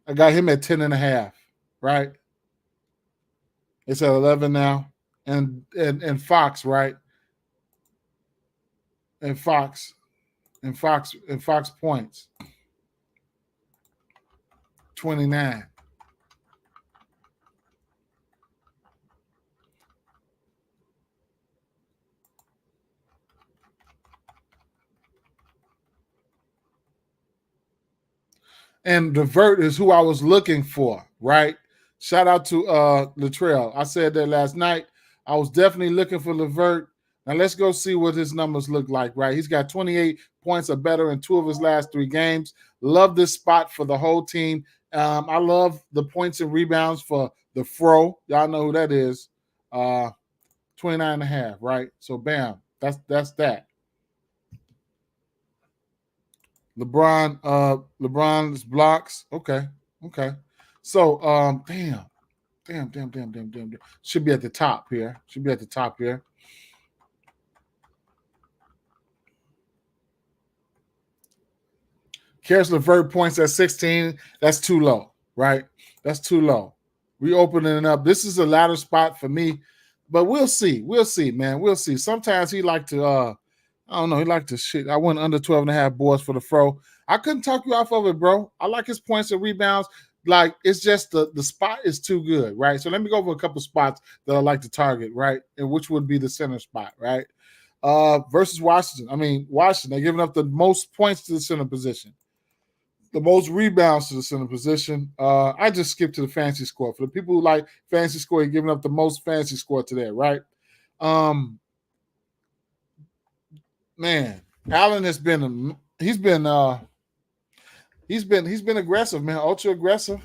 I got him at 10.5. right? It's at 11 now. And Fox, right? And Fox points 29. And the vert is who I was looking for, right? Shout out to Latrell. I said that last night. I was definitely looking for Levert. Now let's go see what his numbers look like, right? He's got 28 points or better in 2 of his last 3 games. Love this spot for the whole team. I love the points and rebounds for the Fro. Y'all know who that is. 29 and a half, right? So bam, that's that. LeBron's blocks. Okay. So damn. Should be at the top here. Karis LeVert points at 16. That's too low, right? That's too low. We opening it up. This is a ladder spot for me, but we'll see. We'll see, man. We'll see. Sometimes he like to I don't know, he like to shit. I went under 12 and a half boards for the Fro. I couldn't talk you off of it, bro. I like his points and rebounds. Like, it's just the spot is too good, right? So let me go over a couple spots that I like to target, right? And which would be the center spot, right? Versus Washington. I mean, Washington, they're giving up the most points to the center position, the most rebounds to the center position. I just skipped to the fantasy score. For the people who like fantasy score, you're giving up the most fantasy score today, right? Man, Allen has been he's been aggressive, man, ultra aggressive.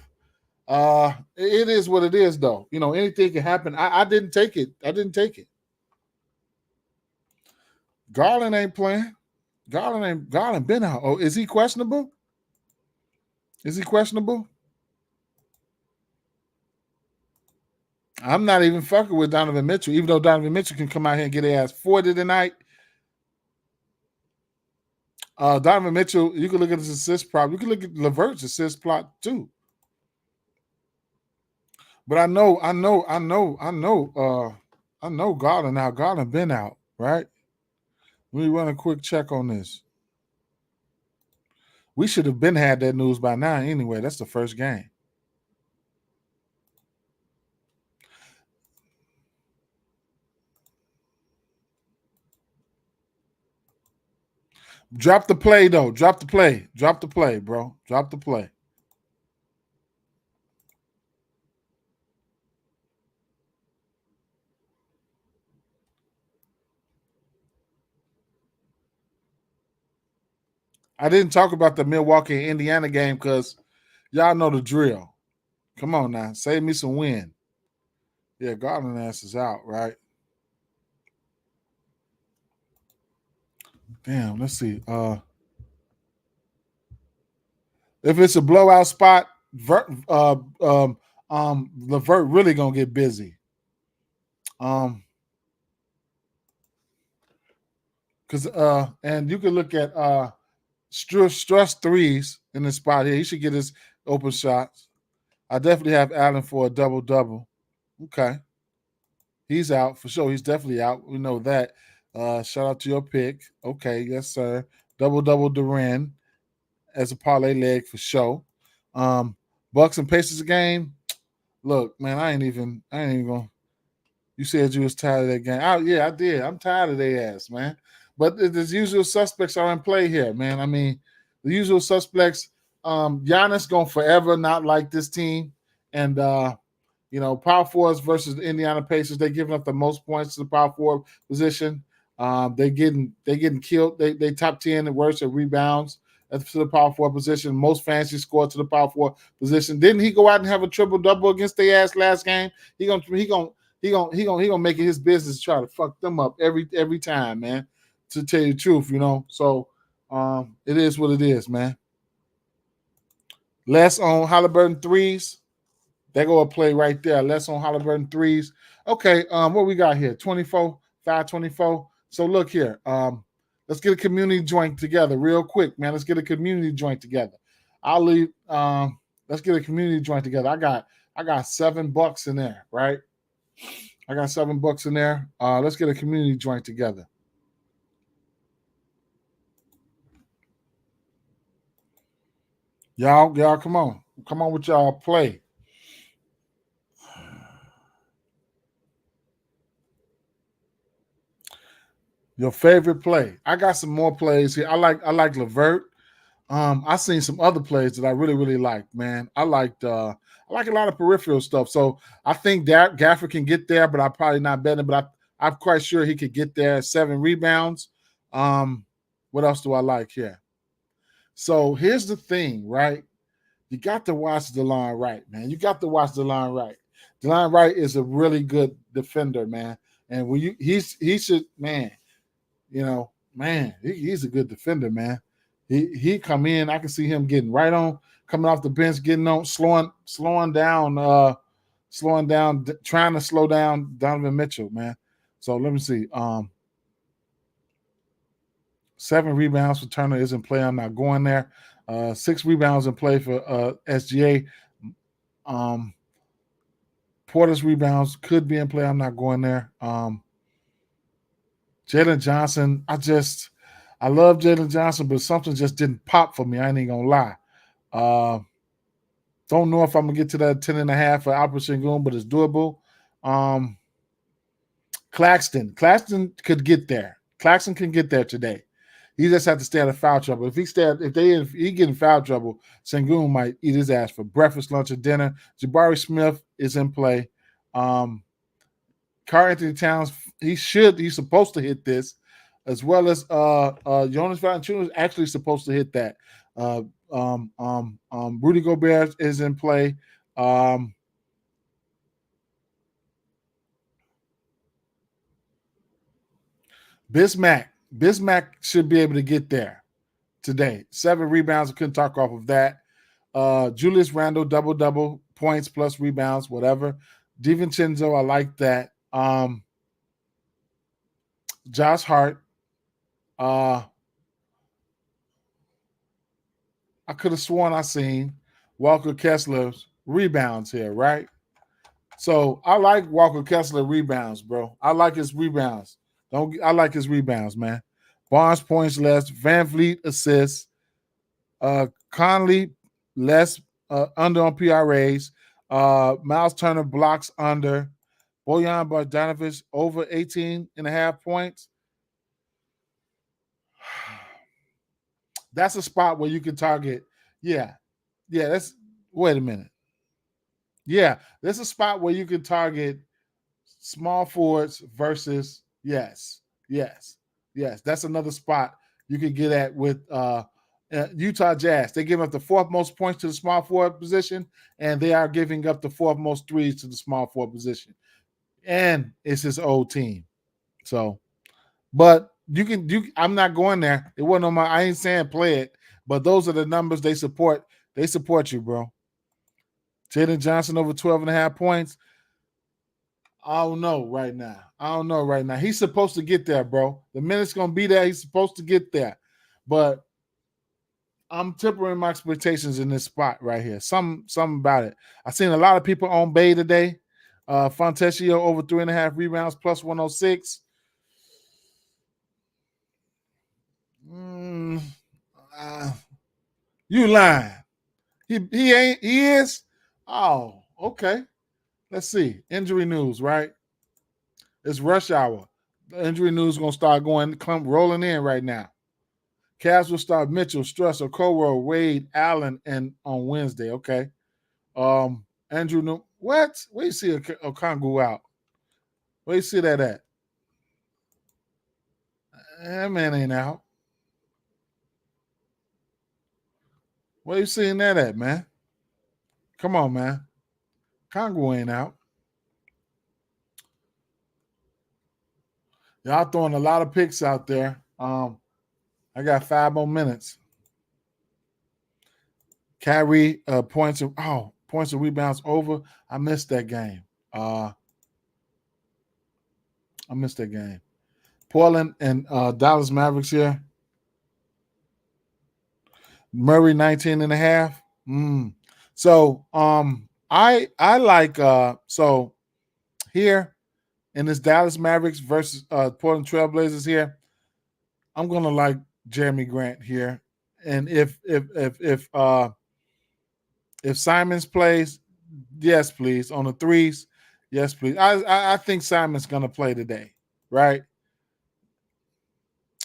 It is what it is, though. You know, anything can happen. I didn't take it. Garland ain't playing. Garland been out. Oh, is he questionable? I'm not even fucking with Donovan Mitchell, even though Donovan Mitchell can come out here and get his ass 40 tonight. Donovan Mitchell, you can look at his assist prop. You can look at LeVert's assist plot too. But I know Garland now. Garland been out, right? Let me run a quick check on this. We should have been had that news by now anyway. That's the first game. Drop the play, though. Drop the play, bro. Drop the play. I didn't talk about the Milwaukee Indiana game because y'all know the drill. Come on now. Save me some win. Yeah, Garland ass is out, right? Damn, let's see. If it's a blowout spot, Levert really gonna get busy. Because and you can look at Struss threes in the spot here. He should get his open shots. I definitely have Allen for a double. Okay, he's out for sure. He's definitely out. We know that. Shout out to your pick. Okay, yes sir. Double Duran as a parlay leg for sure. Bucks and Pacers game. Look, man, I ain't even gonna. You said you was tired of that game. Oh, yeah, I did. I'm tired of their ass, man. But the usual suspects are in play here, man. I mean, the usual suspects. Giannis gonna forever not like this team, and power forwards versus the Indiana Pacers. They giving up the most points to the power forward position. They getting killed. They top 10 and worse at rebounds to the power forward position. Most fantasy score to the power forward position. Didn't he go out and have a triple double against their ass last game? He gonna make it his business to try to fuck them up every time, man. To tell you the truth, So it is what it is, man. Less on Halliburton threes. They go a play right there. Less on Halliburton threes. Okay, what we got here? 24, 524. So look here. Let's get a community joint together real quick, man. Let's get a community joint together. I'll leave. Let's get a community joint together. I got I got $7 in there, right? I got $7 in there. Let's get a community joint together. Y'all, come on with y'all play. Your favorite play. I got some more plays here. I like Levert. I seen some other plays that I really like, man. I like a lot of peripheral stuff. So I think that Gaffer can get there, but I'm probably not betting. But I'm quite sure he could get there. 7 rebounds. Um, what else do I like here? So here's the thing, right? You got to watch DeLon Wright, man. You got to watch DeLon Wright. DeLon Wright is a really good defender, man. And when he should, man, man, he's a good defender, man. He come in, I can see him getting right on, coming off the bench, getting on, slowing down, trying to slow down Donovan Mitchell, man. So let me see. 7 rebounds for Turner is in play. I'm not going there. 6 rebounds in play for SGA. Um, Porter's rebounds could be in play. I'm not going there. Jalen Johnson, I love Jalen Johnson, but something just didn't pop for me. I ain't even gonna lie. Uh, don't know if I'm gonna get to that 10.5 for Alpha Shingun, but it's doable. Um, Claxton could get there. Claxton can get there today. He just have to stay out of foul trouble. If he get in foul trouble, Sengun might eat his ass for breakfast, lunch, or dinner. Jabari Smith is in play. Karl Anthony Towns, he's supposed to hit this, as well as Jonas Valanciunas is actually supposed to hit that. Rudy Gobert is in play. Bismack should be able to get there today. 7 rebounds. I couldn't talk off of that. Julius Randle, double, points plus rebounds, whatever. DiVincenzo, I like that. Josh Hart. I could have sworn I seen Walker Kessler's rebounds here, right? So I like Walker Kessler rebounds, bro. I like his rebounds. I like his rebounds, man. Barnes points less. Van Vliet assists. Conley less under on PRAs. Miles Turner blocks under. Bojan Bogdanovic over 18.5 points. That's a spot where you can target. Yeah. That's wait a minute. Yeah, there's a spot where you can target small forwards versus yes. That's another spot you can get at with Utah Jazz. They give up the 4th most points to the small forward position, and they are giving up the 4th most threes to the small forward position. And it's his old team. So, but I'm not going there. It wasn't on I ain't saying play it, but those are the numbers they support. They support you, bro. Jalen Johnson over 12.5 points. I don't know right now. He's supposed to get there, bro. The minute's gonna be there. He's supposed to get there, but I'm tempering my expectations in this spot right here. Something about it. I've seen a lot of people on Bay today. Fontecchio over 3.5 rebounds plus 106. You lying? He ain't. He is. Oh, okay. Let's see. Injury news, right? It's rush hour. The injury news is gonna start come rolling in right now. Cavs will start Mitchell, Struss, Okoro, Wade, Allen, and on Wednesday. Okay. Andrew, what? Where you see Okongwu out? Where you see that at? That man ain't out. Where you seeing that at, man? Come on, man. Okongwu ain't out. Y'all throwing a lot of picks out there. I got 5 more minutes. Kyrie points and rebounds over. I missed that game. Portland and Dallas Mavericks here. Murray 19.5. So I like so here in this Dallas Mavericks versus Portland Trailblazers here, I'm gonna like Jeremy Grant here. And if Simons plays, yes, please. On the threes, yes, please. I think Simons gonna play today, right?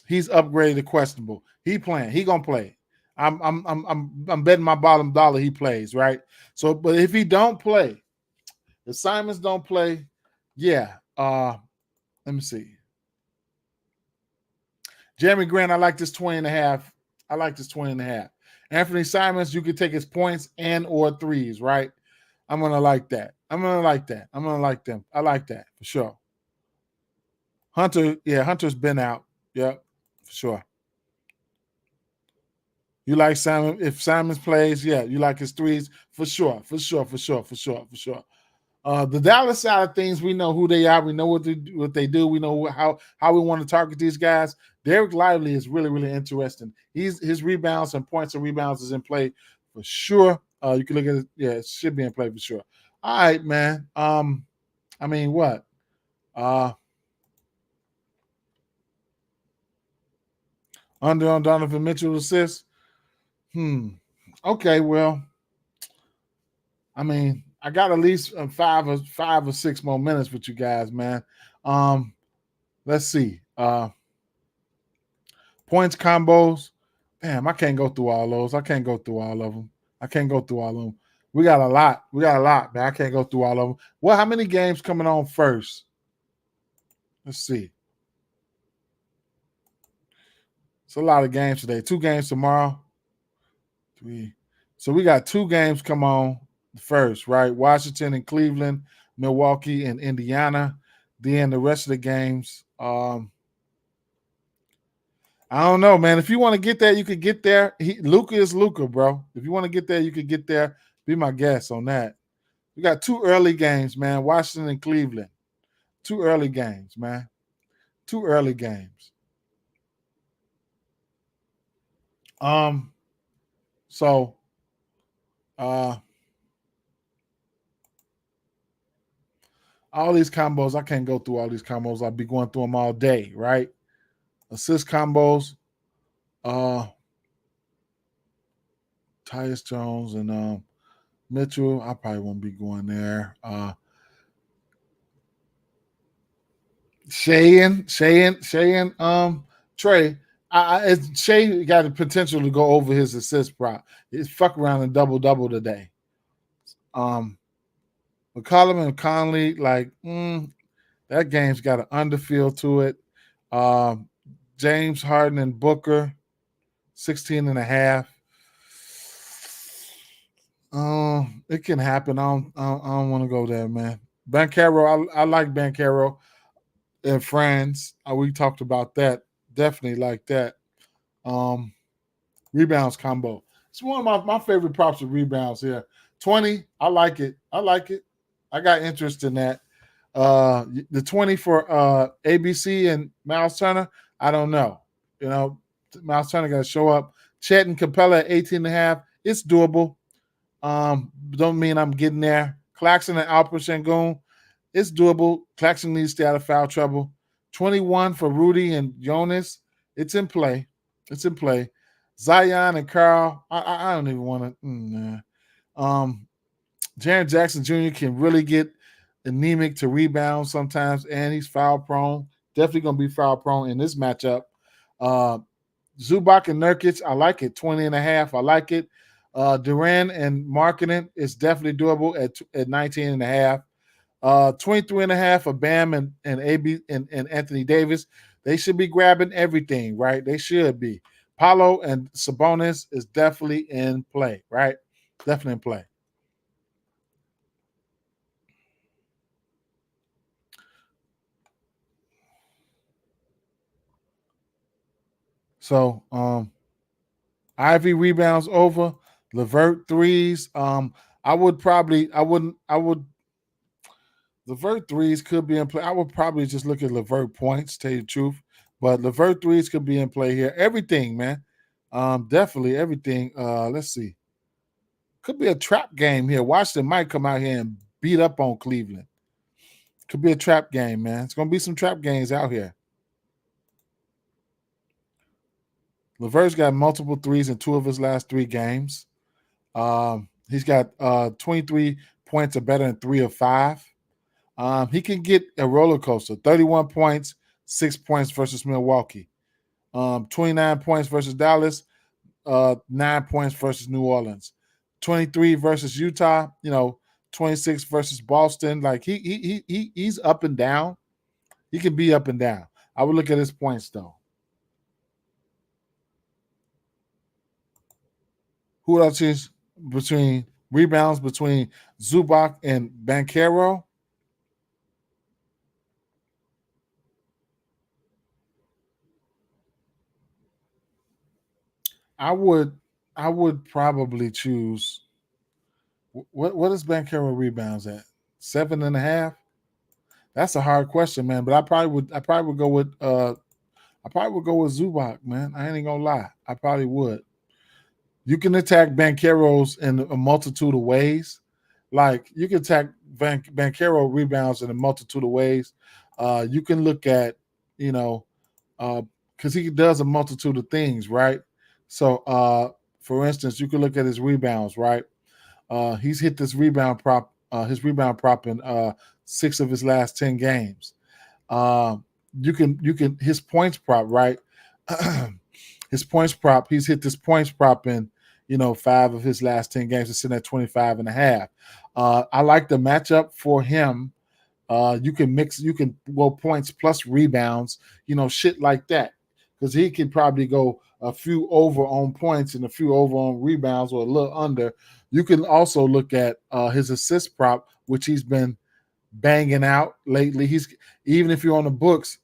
He's upgraded to questionable. He playing. He gonna play. I'm betting my bottom dollar he plays, right? So, but if he don't play, if Simons don't play, yeah. Let me see. Jeremy Grant, I like this 20 and a half. I like this 20 and a half. Anthony Simons, you could take his points and or threes, right? I'm gonna like that. I'm gonna like that. I'm gonna like them. I like that for sure. Hunter, yeah, Hunter's been out. Yep, for sure. You like Simon? If Simons plays, yeah, you like his threes for sure, for sure, for sure, for sure, for sure. The Dallas side of things, we know who they are. We know what they do. We know how we want to target these guys. Derek Lively is really really interesting. His rebounds and points and rebounds is in play for sure. You can look at it. Yeah, it should be in play for sure. All right, man. I mean, what? Uh, Under on Donovan Mitchell assist. Okay, well, I mean, I got at least five or six more minutes with you guys, man. Um, let's see. Points combos. Damn, I can't go through all those. I can't go through all of them. I can't go through all of them. We got a lot. We got a lot, man. I can't go through all of them. Well, how many games coming on first? Let's see. It's a lot of games today. 2 games tomorrow. 3. So we got 2 games come on first, right? Washington and Cleveland, Milwaukee and Indiana. Then the rest of the games. I don't know, man. If you want to get there, you could get there. Luka is Luka, bro. If you want to get there, you could get there. Be my guest on that. We got 2 early games, man. Washington and Cleveland. 2 early games, man. 2 early games. So all these combos, I can't go through all these combos. I'll be going through them all day, right? Assist combos, Tyus Jones and Mitchell. I probably won't be going there. Shea and Trey. Shea got the potential to go over his assist prop. He's fuck around and double today. McCollum and Conley, like that game's got an underfield to it. James Harden and Booker, 16 and a half. It can happen. I don't want to go there, man. Bankero, I like Bankero and friends. We talked about that. Definitely like that. Rebounds combo. It's one of my favorite props of rebounds here. 20, I like it. I like it. I got interest in that. The 20 for ABC and Miles Turner, I don't know. You know, Miles Turner got to show up. Chet and Capella at 18 and a half. It's doable. Don't mean I'm getting there. Claxton and Alper Sengun, it's doable. Claxton needs to stay out of foul trouble. 21 for Rudy and Jonas. It's in play. It's in play. Zion and Carl. I don't even want to. Jaren Jackson Jr. can really get anemic to rebound sometimes, and he's foul prone. Definitely going to be foul prone in this matchup. Zubac and Nurkic, I like it. 20 and a half. I like it. Duran and Markkinen is definitely doable at 19 and a half. 23 and a half for Bam and AB and Anthony Davis. They should be grabbing everything, right? They should be. Paolo and Sabonis is definitely in play, right? Definitely in play. So Ivy rebounds over. Levert threes. I would Levert threes could be in play. I would probably just look at Levert points, tell you the truth. But Levert threes could be in play here. Everything, man. Definitely everything. Let's see. Could be a trap game here. Washington might come out here and beat up on Cleveland. Could be a trap game, man. It's going to be some trap games out here. LeVert's got multiple threes in 2 of his last 3 games. He's got 23 points or better in 3 of 5. He can get a roller coaster. 31 points, 6 points versus Milwaukee. 29 points versus Dallas, 9 points versus New Orleans. 23 versus Utah, 26 versus Boston. Like he's up and down. He can be up and down. I would look at his points though. Who else is between rebounds between Zubac and Banchero? I would probably choose what is Banchero rebounds at? 7.5? That's a hard question, man. But I probably would go with Zubac, man. I ain't gonna lie. I probably would. You can attack Banchero's in a multitude of ways. Like you can attack Banchero rebounds in a multitude of ways. You can look at, because he does a multitude of things, right? So, for instance, you can look at his rebounds, right? He's hit this rebound prop, his rebound prop in 6 of his last 10 games. You can his points prop, right? His points prop, he's hit this points prop in 5 of his last 10 games. It's sitting at 25.5. I like the matchup for him. You can go points plus rebounds, shit like that. Because he could probably go a few over on points and a few over on rebounds or a little under. You can also look at his assist prop, which he's been banging out lately. He's even if you're on the books,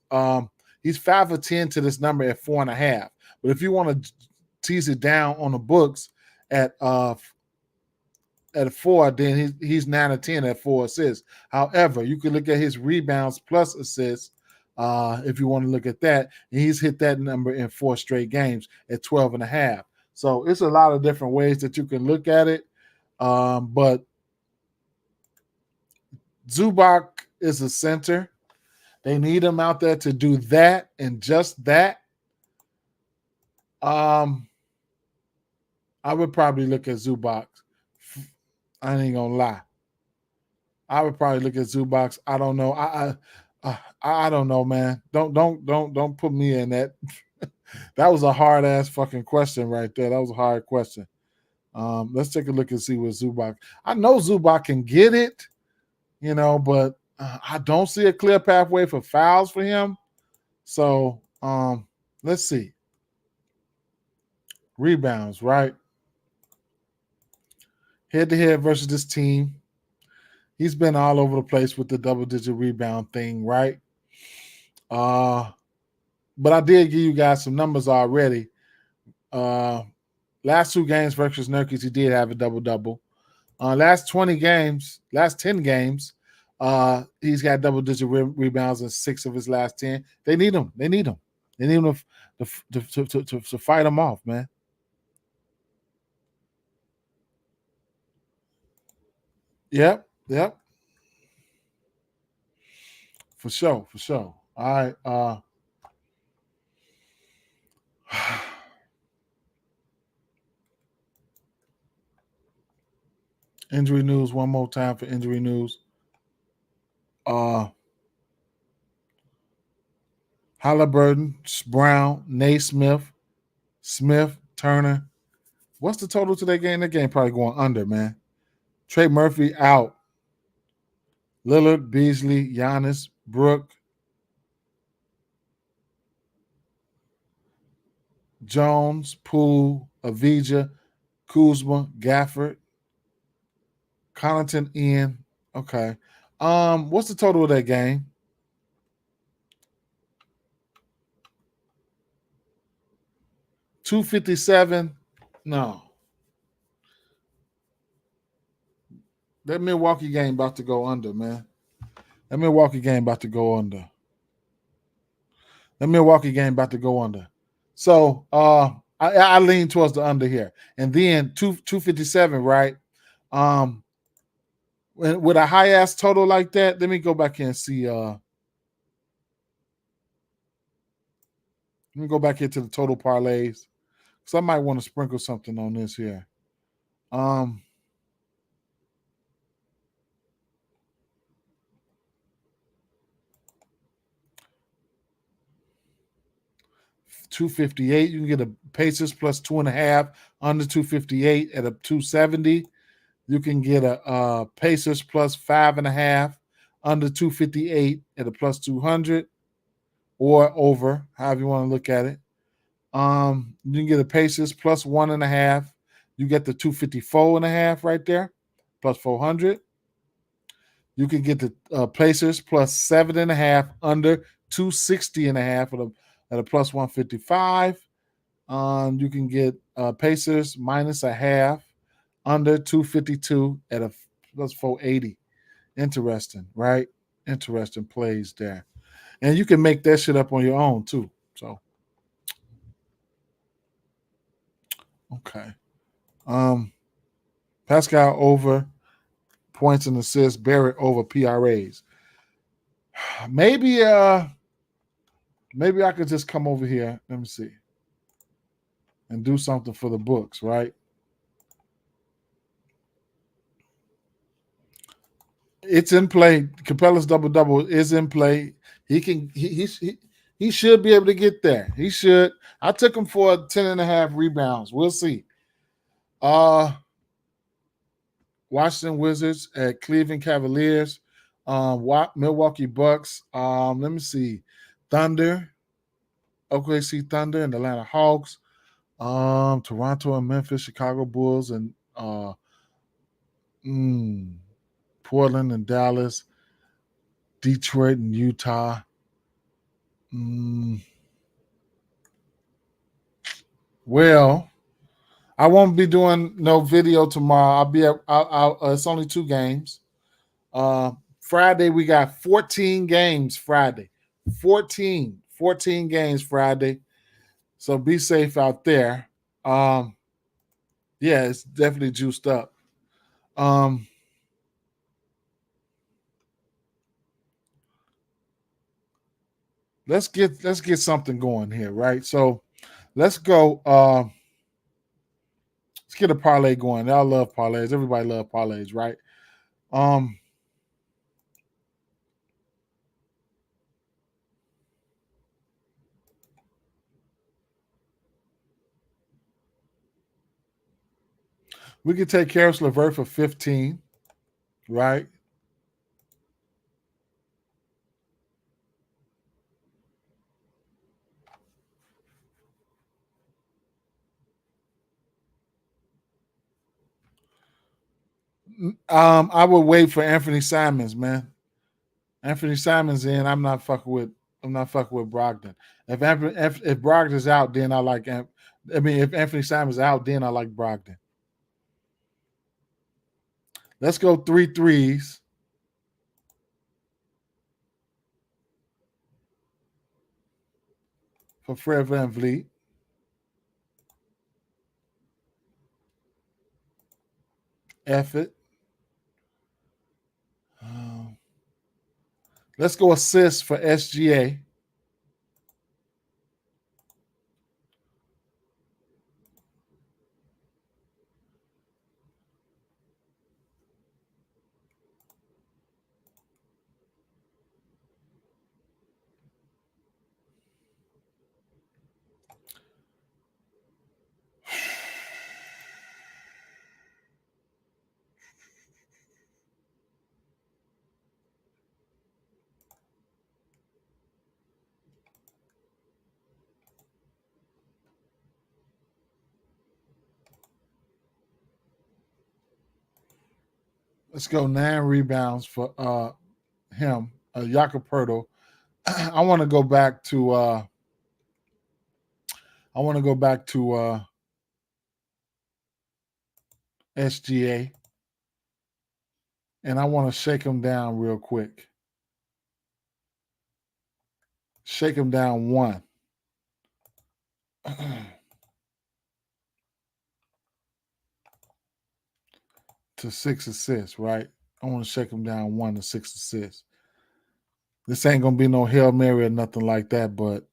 he's 5 or 10 to this number at 4.5. But if you want to tease it down on the books at 4, then he's 9 or 10 at 4 assists. However, you can look at his rebounds plus assists if you want to look at that. And he's hit that number in 4 straight games at 12.5. So it's a lot of different ways that you can look at it. But Zubac is a center. They need him out there to do that and just that. I would probably look at Zubac. I ain't gonna lie. I would probably look at Zubac. I don't know. I don't know, man. Don't put me in that. That was a hard ass fucking question right there. That was a hard question. Let's take a look and see what Zubac. I know Zubac can get it, but I don't see a clear pathway for fouls for him. So let's see. Rebounds, right? Head-to-head versus this team. He's been all over the place with the double-digit rebound thing, right? But I did give you guys some numbers already. Last 2 games versus Nurkic, he did have a double-double. Last 10 games, he's got double-digit rebounds in 6 of his last 10. They need him. They need him to fight him off, man. Yep. For sure. All right. Injury news one more time for injury news. Halliburton, Brown, Naismith, Smith, Turner. What's the total to that game? That game probably going under, man. Trey Murphy out. Lillard, Beasley, Giannis, Brook, Jones, Poole, Avija, Kuzma, Gafford, Connaughton, Ian. Okay. What's the total of that game? 257. No. That Milwaukee game about to go under, man. That Milwaukee game about to go under. So I lean towards the under here. And then 257, right? With a high ass total like that, let me go back here and see. Let me go back into the total parlays. So I might want to sprinkle something on this here. 258. You can get a Pacers plus 2.5 under 258 at a 270. You can get a Pacers plus 5.5 under 258 at a plus 200 or over, however you want to look at it. You can get a Pacers plus 1.5. You get the 254.5 right there, plus 400. You can get the Pacers plus 7.5 under 260.5 at a plus 155. You can get Pacers minus a half under 252 at a plus 480. Interesting, right? Interesting plays there. And you can make that shit up on your own too. So, okay. Pascal over points and assists, Barrett over PRAs. Maybe I could just come over here. Let me see. And do something for the books, right? It's in play. Capella's double is in play. He should be able to get there. He should. I took him for 10.5 rebounds. We'll see. Washington Wizards at Cleveland Cavaliers. Milwaukee Bucks. Let me see. Thunder, OKC Thunder, and Atlanta Hawks. Toronto and Memphis, Chicago Bulls, and Portland and Dallas, Detroit and Utah. Well, I won't be doing no video tomorrow. I'll be it's only 2 games. Friday we got 14 games Friday. 14 games Friday. So be safe out there. Yeah, it's definitely juiced up. Let's get something going here, right? So let's go. Let's get a parlay going. I love parlays. Everybody love parlays, right? We could take Karis LeVert for 15, right? I would wait for Anthony Simons, man. Anthony Simons in. I'm not fucking with Brogdon. If Brogdon's out, then I like. If Anthony Simons out, then I like Brogdon. Let's go 3 threes. For Fred VanVleet. Effort. Let's go assist for SGA. Let's go 9 rebounds for him, Jakob Poeltl. I want to go back to SGA, and I want to shake him down real quick. Shake him down 1. to 6 assists, right? I want to shake him down 1 to 6 assists. This ain't gonna be no Hail Mary or nothing like that, but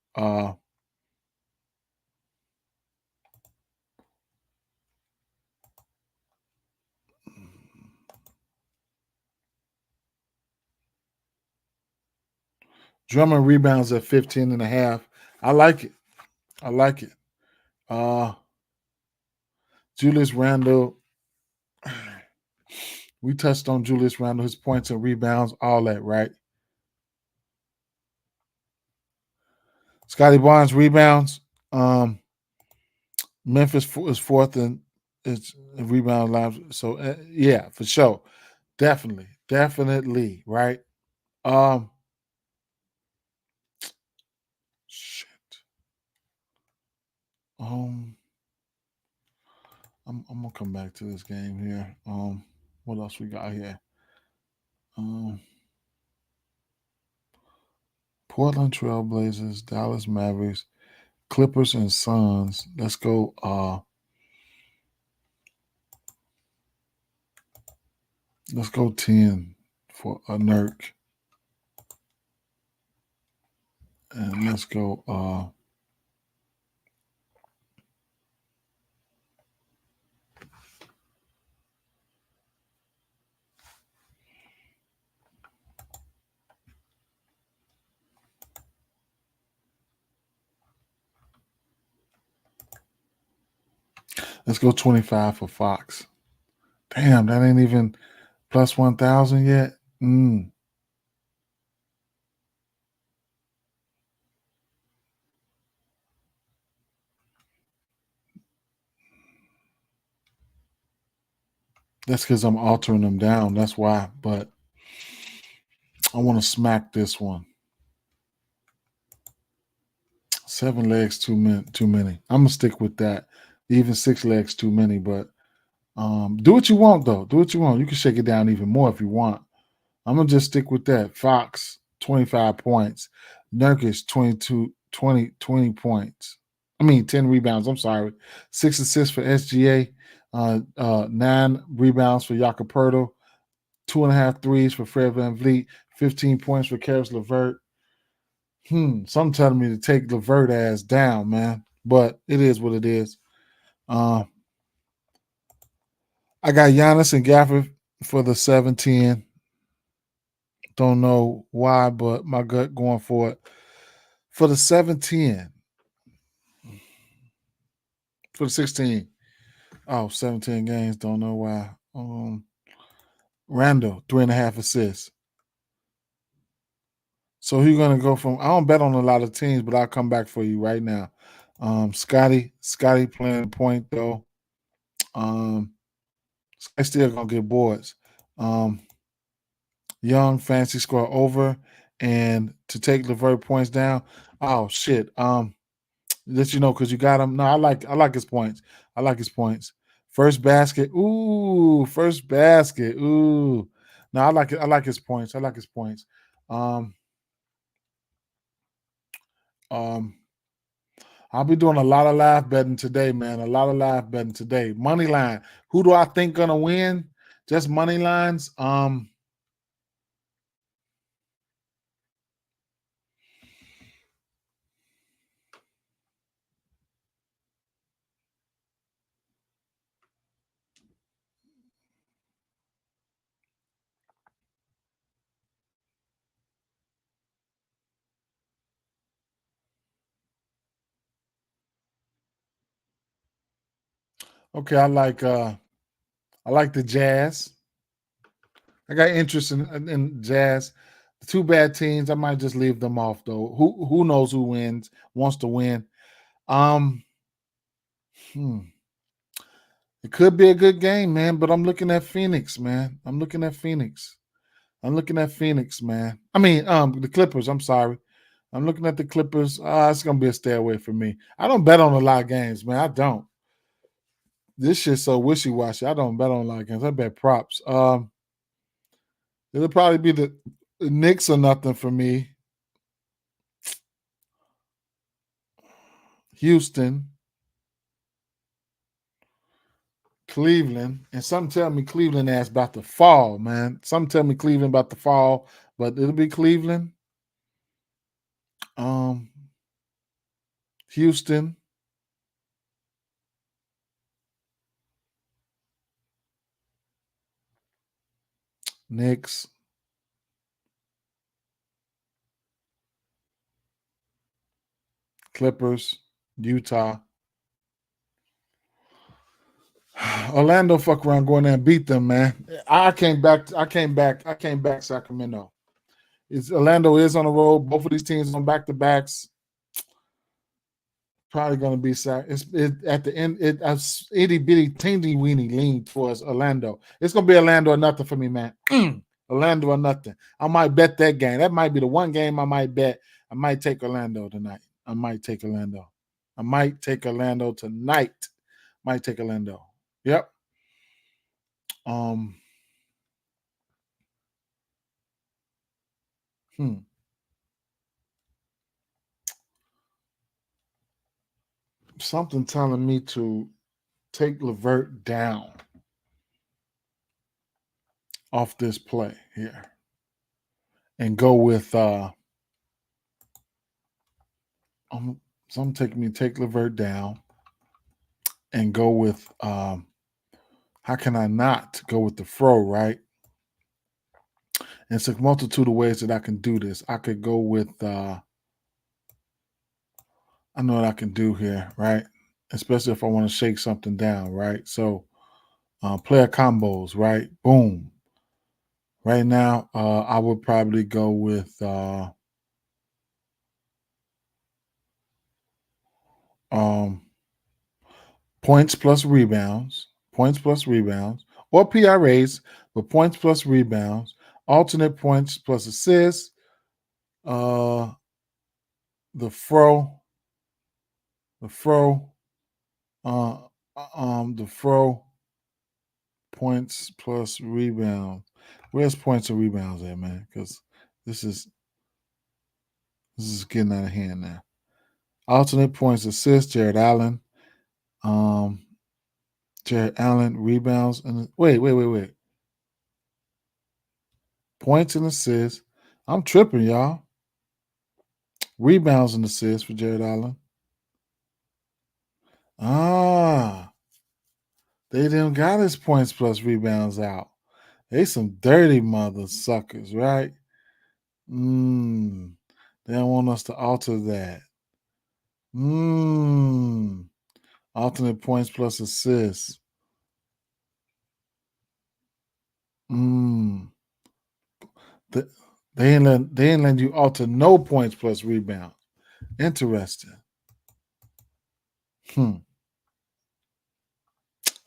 Drummond rebounds at 15 and a half. I like it. I like it. Julius Randle. We touched on Julius Randle, his points and rebounds, all that, right? Scotty Barnes rebounds. Memphis is fourth in its rebound line. So yeah, for sure, definitely, right? Shit. I'm gonna come back to this game here. What else we got here? Portland Trailblazers, Dallas Mavericks, Clippers, and Suns. Let's go. Let's go 10 for a Nurk. And let's go let's go 25 for Fox. Damn, that ain't even plus 1,000 yet. That's because I'm altering them down. That's why. But I want to smack this one. 7 legs too many. I'm gonna stick with that. Even 6 legs too many. But do what you want though. Do what you want. You can shake it down even more if you want. I'm gonna just stick with that. Fox 25 points. Nurkic 20 points. 10 rebounds. I'm sorry. 6 assists for SGA. 9 rebounds for Jakob 2.5 threes for Fred VanVleet. 15 points for Karis LeVert. Some telling me to take LeVert ass down, man. But it is what it is. I got Giannis and Gafford for the 7-10. Don't know why, but my gut going for it. For the 7-10. For the 16. Oh, 17 games. Don't know why. Randall, 3.5 assists. So who you gonna go from? I don't bet on a lot of teams, but I'll come back for you right now. Scotty playing point though. Scotty still gonna get boards. Young fancy score over, and to take LeVert points down. Oh shit. Let you know because you got him. No, I like his points. I like his points. First basket. Ooh, first basket. Ooh. No, I like it. I like his points. I like his points. I'll be doing a lot of live betting today, man. A lot of live betting today. Money line. Who do I think gonna win? Just money lines. Okay, I like the Jazz. I got interest in Jazz. The two bad teams, I might just leave them off though. Who knows who wants to win. It could be a good game, man, but I'm looking at Phoenix, man. I'm looking at Phoenix, man. The Clippers, I'm sorry. I'm looking at the Clippers. It's gonna be a stay away from me. I don't bet on a lot of games, man. I don't. This shit's so wishy-washy. I don't bet on a lot of games. I bet props. It'll probably be the Knicks or nothing for me. Houston. Cleveland, and some tell me Cleveland ass about to fall, man. Some tell me Cleveland about to fall, but it'll be Cleveland. Houston, Knicks, Clippers, Utah. Orlando fuck around going there and beat them, man. I came back. I came back. I came back Sacramento. Orlando is on the road. Both of these teams on back to backs. Probably going to be at the end. It's itty bitty teeny weeny lean towards Orlando. It's going to be Orlando or nothing for me, man. Orlando or nothing. I might bet that game. That might be the one game I might bet. I might take Orlando tonight. I might take Orlando. I might take Orlando tonight. Might take Orlando. Yep. Something telling me to take Levert down off this play here and go with some taking me take Levert down and go with how can I not go with the fro, right? And it's a multitude of ways that I can do this. I could go with I know what I can do here, right? Especially if I want to shake something down, right? So player combos, right? Boom. Right now, I would probably go with points plus rebounds, or PRAs, but points plus rebounds, alternate points plus assists, the fro, the fro points plus rebounds. Where's points and rebounds at, man? Because this is getting out of hand now. Alternate points, assists, Jared Allen. Jared Allen rebounds and wait. Points and assists. I'm tripping, y'all. Rebounds and assists for Jared Allen. They didn't got his points plus rebounds out. They some dirty mother suckers, right? They don't want us to alter that. Alternate points plus assists. They ain't let you alter no points plus rebound. Interesting.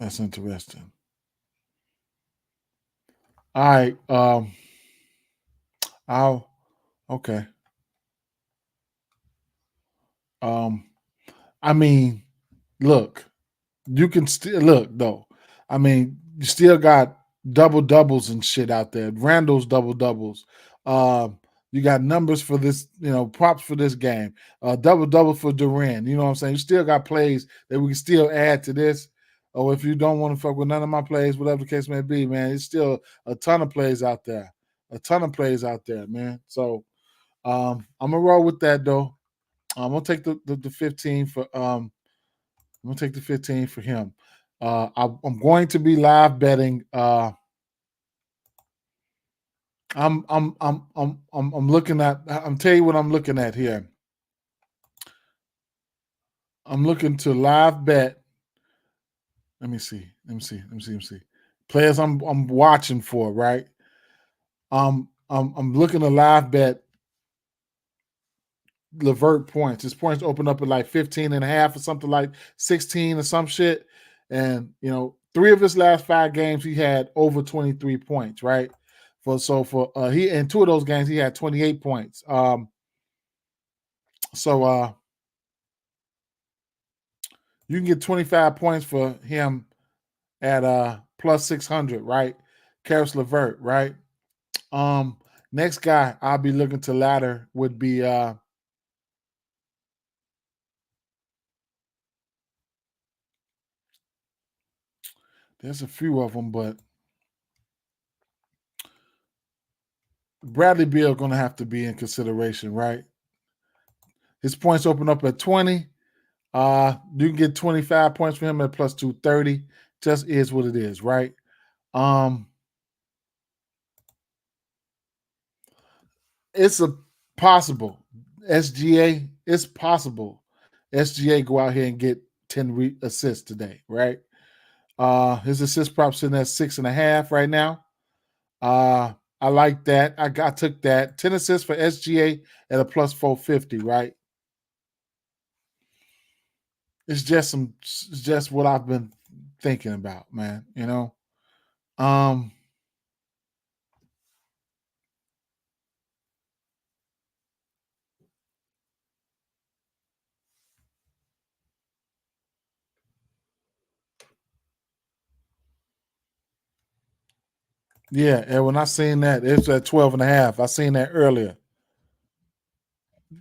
That's interesting. All right. Okay. I mean, look, you can still look though. I mean, you still got double doubles and shit out there. Randall's double doubles. You got numbers for this, props for this game. Double double for Durant. You know what I'm saying? You still got plays that we can still add to this. Or if you don't want to fuck with none of my plays, whatever the case may be, man, it's still a ton of plays out there. Man. So I'm gonna roll with that though. I'm gonna take the 15 for I'm gonna take the 15 for him. I'm going to be live betting. I'm looking at. I'm tell you what I'm looking at here. I'm looking to live bet. Let me see. Players I'm watching for, right? I'm looking to live bet Levert points. His points open up at like 15 and a half or something like 16 or some shit. And, 3 of his last 5 games, he had over 23 points, right? He in 2 of those games, he had 28 points. You can get 25 points for him at plus 600, right? Karis LeVert, right? Next guy I'll be looking to ladder would be There's a few of them, but Bradley Beal going to have to be in consideration, right? His points open up at 20. You can get 25 points for him at plus 230. Just is what it is, right? It's a possible. SGA, it's possible. SGA go out here and get 10 assists today, right? His assist prop sitting at 6.5 right now. I like that. I took that. 10 assists for SGA at a plus 450, right? It's just what I've been thinking about, man. You know? Yeah, and when I seen that, it's at 12.5. I seen that earlier.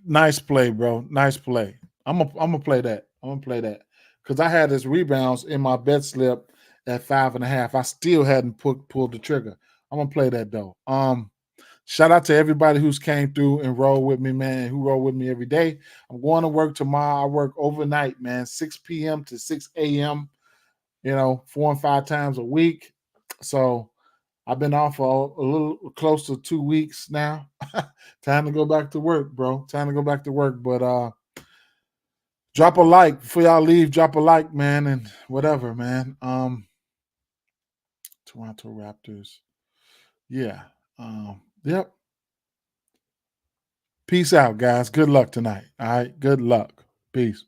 Nice play, bro. Nice play. I'm gonna play that. I'm gonna play that because I had his rebounds in my bet slip at 5.5. I still hadn't pulled the trigger. I'm gonna play that though. Shout out to everybody who's came through and rolled with me, man. Who roll with me every day. I'm going to work tomorrow. I work overnight, man, 6 p.m. to 6 a.m. 4 and 5 times a week. So I've been off for a little close to 2 weeks now. Time to go back to work, bro. Time to go back to work. But drop a like before y'all leave. Drop a like, man, and whatever, man. Toronto Raptors. Yeah. Yep. Peace out, guys. Good luck tonight. All right. Good luck. Peace.